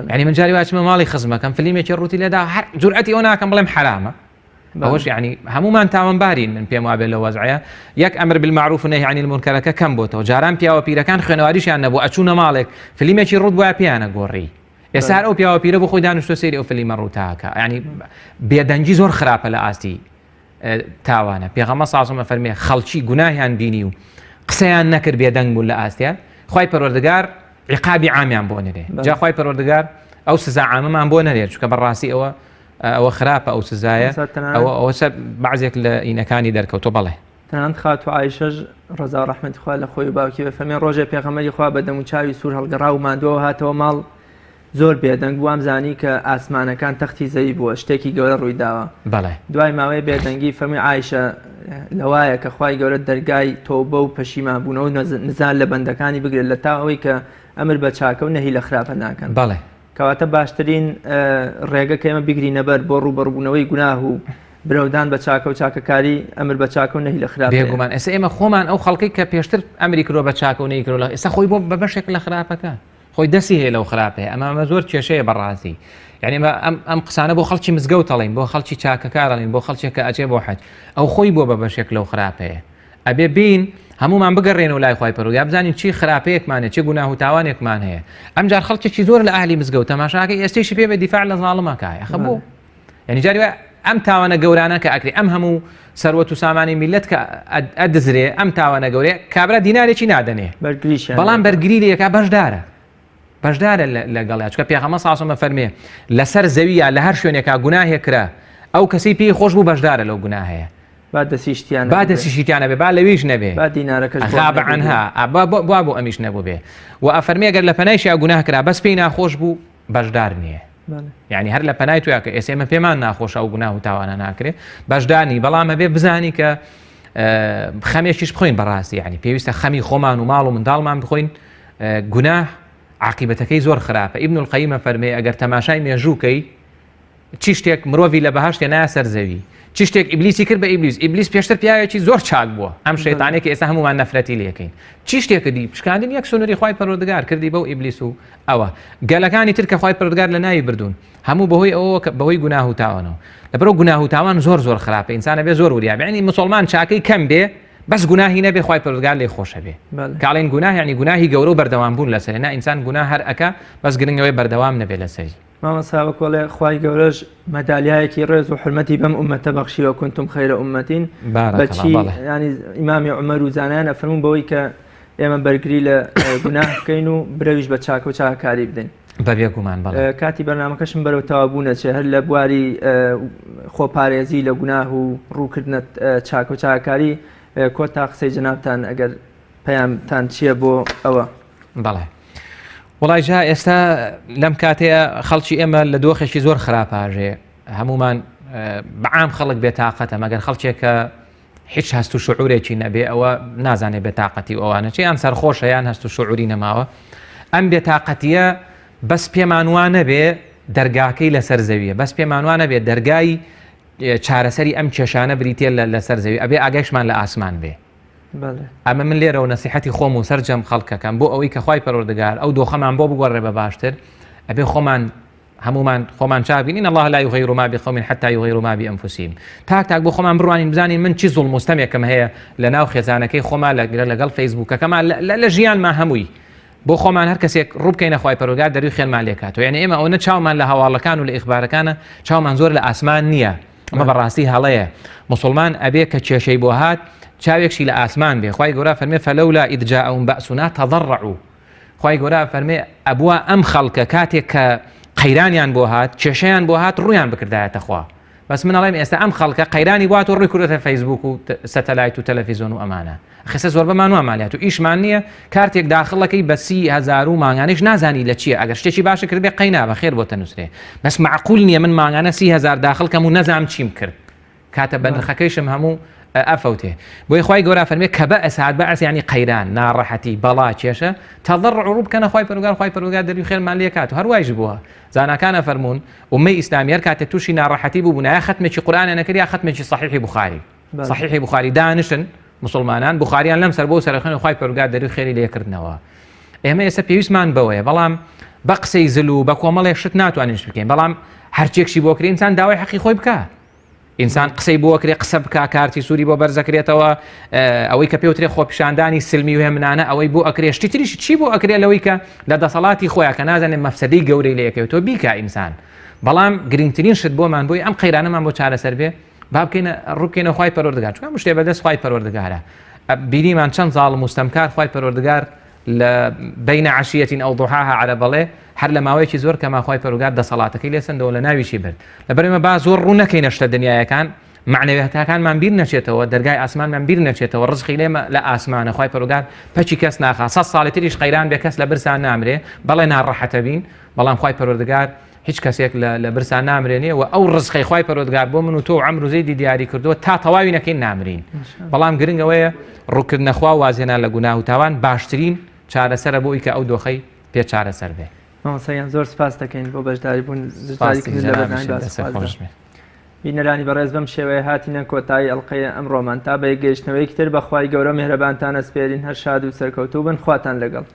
یعنی من جاری واچمە ماڵی خزمەکەم فلیمێکی ڕووتی لێدا هەر جورئەتی ئەو ناکەم بڵێم حرامە ئەوەش یعنی هەمومان تاوانبارین من پێم وابێت لە وەزعەیە یەک ئەمر بالمعروف و نەهی عن المنکەرەکە کەم بۆتەوە جاران پیاوە پیرەکان خوێنەواریشیان نەبوو ئەچوونە ماڵێک فلیمێکی ڕوت بۆیە پیانە گۆڕی. ئێستا هەر ئەو پیاوە پیرە بۆ خۆی دانیشتۆ سەیری ئەو فلیمە ڕووتاکە ینی بێدەنجی زۆر خراپە لە ئاستی تاوانە. پێغەمبەر صلی الله علیه و سلم فەرمێ خەڵکی گوناهیان بینی و قسەیان نەکرد بێدەنگ بوون لە ئاستیان خوای پەروەردگار عقابی عامیان بۆ نەرێ. جا خوای پەروەردگار ئەو سزا عامەمان بۆ نەرێت چونکە بەڕاستی ئەوە خراپە ئەو سزایە ئەوە بەعزێک لە ئینەکانی دەرکەوتۆ بەڵێ. تەنانەت خاتو عایشەش ڕەزا و ڕەحمەتی خوا لە خۆی و باوکی بەفەرمێ ڕۆژێ پێغەمبەری خوا بە دەم و چاوی سوور هەڵگەڕا و ماندووە هاتەوە ماڵ زۆر بێدەنگ بوو ئەمزانی کە ئاسمانەکان تەختی زەوی بووە شتێکی گەورە ڕووی داوە. دوای ماوەی بێدەنگی فەرمی عایشە لەوایە کە خوای گەورە دەرگای تۆبە و پەشیمان بوونەوە نزان لە بەندەکانی بگرێت لە تا ئەوەی کە ئەمر بە چاکە و نەهی لە خراپە ناکەن. کەواتە باشترین ڕێگە کە ئێمە بگرینە بەر بۆ ڕوبەڕبوونەوەی گوناه و برەودان بە چاکە و چاکەکاری ئەمر بە چاکە و نەهی لە خراپە. بێگومان ئێستا ئێمە خۆمان ئەو خەڵکی کە پێشتر ئەمری کرۆ بە چاکە و نەی کرۆ ئێستا خۆی بۆ بە بەشێک لە خراپەکە خۆی دەستی هەیە لەو خراپەیە ئەمە زۆر کێشەیە بەڕاستی یعنی ئەم قسانە بۆ خەڵکی مزگەوتەڵین بۆ خەڵکی چاکەکارڵین بۆ خەڵکێکە ئەچێ بۆ حەج ئەو خۆی بۆ بە بەشێک لەو خراپەیە ئەبێ بین هەمومان بگەڕێن و لای خۆی پەروەردگار بزانین چی خراپەیەکمانێت چی گوناه و تاوانێکمان هەیە ئەمجار خەڵکێکی زۆر لە ئاهلی مزگەوت تەماشاکەی ئێستێشی پێ بە دیفاع لە زاڵمەکایە خە بۆ یعنی جاری ئەم تاوانە گەورانە کە ئەکری ئەم هەموو سەروەت و سامانی میلەت کە ئەدزرێ ئەم تاوانە گەورەیە کابرا دینارێکی نادەنێ بەڵام بەرگری لە یەکا بەشدارە لەگەڵیا چکە پێغەمبەر صلی الله علیه و سلم فەرمێ لەسەر زەویە لە هەر شوێنێکا گوناهێک کرا ئەو کەسی پێی خۆش بوو بەشدارە لەو گوناهەیە با دەسیشتیانە بێ با لەویش نەبێ با دینارەکەش غاب عنها بۆ ئەمیش نەبوو بێ و ئەفەرمێ ئەگەر لە پەنایشیا گوناه کرا بەس پێی ناخۆش بوو بەشدار نییە یعنی هەر لە پەنای تویا کە ئێسێمە پێمان ناخۆشە و گوناه و تاوانە ناکرێ بەشدانی بەڵام ئەبێ بزانی کە خەمێکیش بخۆین بەڕاستی یعنی پێویستە خەمی خۆمان و ماڵ و منداڵمان بخۆین گوناه عاقبەتەکەی زۆر خراپە ئیبن القەیمە فەرمێ ئەگەر تەماشای مێژووکەی چی شتێک مرۆڤی لە بەهەشتێ نایە سەر زەوی چی شتێک ئیبلیسی کرد بە ئیبلیس پێشتر پیاوێکی زۆر چاک بووە ئەم شەیتانێک ئێستا هەمومان نەفرەتی لێکەین چی شتێکە دی پشکاندن یەک سنووری خوای پەروەردگار کردی بەو ئیبلیس و ئەوە گەلەکانی تر کە خوای پەروەردگار لە ناوی بردوون هەموو بەهۆی ئەوە بەهۆی گوناه و تاوانەوە لەبەرەوە گوناه و تاوان زۆر خراپە ئینسانە بێ زۆر وریابێ یعنی مسلمان چاکەی کەم بێ بەس گوناهی نەبێ خوای پەروەردگار لێ خۆشە بێ کاڵێن گوناه یعنی گوناهی گەورە و بەردەوام بوون لەسەر نا ئینسان گوناه هەر ئەکا بەس گرنگەوەی بەردەوام نەبێ لەسەری مامەسا وەکوڵێ خوای گەورەش مەدالیایەکی ڕێز و حرمەتی بەم ئومەتە بەخشیوە کنتم خەیرە ئومەتین بەچی ینی ئیمامی عومەر و زانایان ئەفەرموون بەوەی کە ئێمە بەرگری لە گوناه بکەین و برەویش بە چاکە و چاکاری بدەین بەبێ گومان کاتی بەرنامەکەشم بەرەو تەوابوونەچێ هەر لە بواری خۆپارێزی لە گوناه و ڕووکردنە چاکە و چاکاری کۆتا قسەی جەنابتان ئەگەر پەیامتان چییە بۆ ئەوە بەڵێ وڵای جا ئێستا لەم کاتەیە خەڵکی ئێمە لە دۆخێکی زۆر خراپاژێ هەمومان بەعام خەڵک بێتاقەتە مەگەر خەڵکێکە هیچ هەست و شعورێکی نەبێ ئەوە نازانێ بێتاقەتی ئەوانە چیان سەرخۆشە یان هەست و شعوری نەماوە ئەم بێتاقەتیە بەس پێمان وانە بێ دەرگاکەی لەسەر زەویە بەس پێمان وانە بێ دەرگای چارەسەری ئەم کێشانە بریتێ لەسەر زەوی ئەبێ ئاگەشمان لە ئاسمان بێ ئەمە من لێرە و نەسیحەتی خۆم و سەرجەم خەڵکەکەم بۆ ئەوەی کە خوای پەروەردگار ئەو دۆخەمان بۆ بگۆڕێ بە باشتر ئەبێ خۆمان هەمومان خۆمان چابین الله لا يغير ما بقوم حتى يغيروا ما بأنفسهم تاک بۆ خۆمان بڕوانین بزانین من چی زوڵم مستەمێکم هەیە لە ناو خێزانەکەی خۆمان لەگەڵ فەیسبووکەکەمان لە ژیانمان هەمووی بۆ خۆمان هەر کەسێک ڕوو بکەینە خوای پەروەردگار دەروی خێنمان لێکاتەوە یعنی ئێمە ئەوە چاومان لە هەواڵەکان و لە ئیخبارەکانە چاومان زۆر لە ئاسمان نییە ئەمە بەڕاستی هەڵەیە مسلمان ئەبێ کە کێشەی بۆ هات چاوێکشی لە ئاسمان بێ خوای گەورە فەرمێ فەلەولا ئیذ جاءهم بەأسنا تضرعوا خوای گەورە فەرمێ ئەبووە ئەم خەڵکە کاتێک کە قەیرانیان بۆ هات کێشەیان بۆ هات ڕوویان بکردایەتە خوا بەس من ئەڵێم ئێستا ئەم خەڵکە قەیرانی بوات و ڕووی کردوتە فەیسبوک و سەتەلایت و تەلەڤیزۆن و ئەمانە خستە زۆر بەمان وامالیات و ئیشمان نییە کارتێک داخڵەکەی بە 30,000 و مانگانەش نازانی لە چییە ئەگەر شتێکی باشە کرد بێ قەینا بەخێر بۆ تەنووسێ بەس معقول نییە من مانگانە 30,000 داخڵکەم و نەزانم چیم کرد کاتە بە نرخەکەیشم هەموو ئەفەوتێ بۆی خوای گەورە فەرمێ کە بەئس هات بەئس یعنی قەیران ناڕەحەتی بەڵا کێشە تەضەڕع ڕوو بکەنە خوای پەروەردگار دەروی خێرمان لێکات و هەروایش بووە زاناکانە فەرموون ئومەی ئیسلامی هەر کاتێک تووشی ناڕەحەتی بوو یا ختمێکی قورئانە نەکرد یا ختمێکی صحیحی بوخاری صحیحی بوخاری دانشن مسلمانان بوخاریان لەم سەر بۆ سەرخێن خوای پەروەردگار دەروی خێری لێکردنەوە ئێمە ئێستا پێویستمان بەوەیە بەڵام بە قسەی زل و بە کۆمەڵێک شت ناتوانین بکەین بەڵام هەرچێکشی بۆ کرێ ئینسان داوای حەقی خۆی بکات ئینسان قسەی بۆ کرێ قسە بکا کارتی سووری بۆ بەرزەکرێتەوە ئەوەی کە پێوترێ خۆپیشاندانی سلمی و هێمنانە ئەوەی بۆ ئەکرێ شتی تریش چی بۆ ئەکرێ لەوەی کە لە دەسەڵاتی خۆیان کە نازانێت مەفسەدەی گەورەی لە یەکەوتەوە بیکا ئینسان بەڵام گرنگترین شت بۆمان بۆی ئەم قەیرانەمان بۆ چارەسەر بێ با بکەینە ڕووبکەینە خوای پەروەردگار چونکە شتێ بەدەست خوای پەروەردگارە بینیمان چەند زاڵم مستەمکار خوای پەروەردگار لە بین عشیەتین ئەو ضحاها عەرە بەڵێ هەر لە ماوەیەکی زۆر کەما خوای پەروەردگار دەسەڵاتەکەی لێسەندەوە لە ناویشی برد لەبەرەوە با زۆر ڕوو نەکەینە شتە دنیایەکان معنەویەتەکانمان بیر نەچێتەوە دەرگای ئاسمانمان بیر نەچێتەوە ڕزقی لێمە لە ئاسمانە خوای پەروەردگار پەچی کەس ناخا 100 ساڵی تریش قەیران بێ کەس لە برسان نامرێ بەڵێ ناڕەحەتە بین بەڵام خوای پەروەردگار هیچ کەسێک لە برسان نامرێنێ و ئەو ڕزقی خوای پەروەردگار بۆ من و تۆ عەمر و زەیدی دیاری کردووە تا تەواوی نەکەین نامرین بەڵام گرنگ ئەوەیە ڕووکردنە خوا وازێنان لە گوناه و تاوان باشترین چارەسەرە بۆی کە ئەو دۆخەی پێ چارەسەر بێ مامۆستایان زۆر سپاس دەکەین بۆ بەشداری بوون بینەرانی بەڕێز بەم شێوەیە هاتینە کۆتایی ئەڵقەیە ئەمڕۆمان تا بە گەیشتنەوەی تر بەخوای گەورە میهرەبانتان ئەسپێرین هەر شاد و سەرکەوتوو بن خواتان لەگەڵ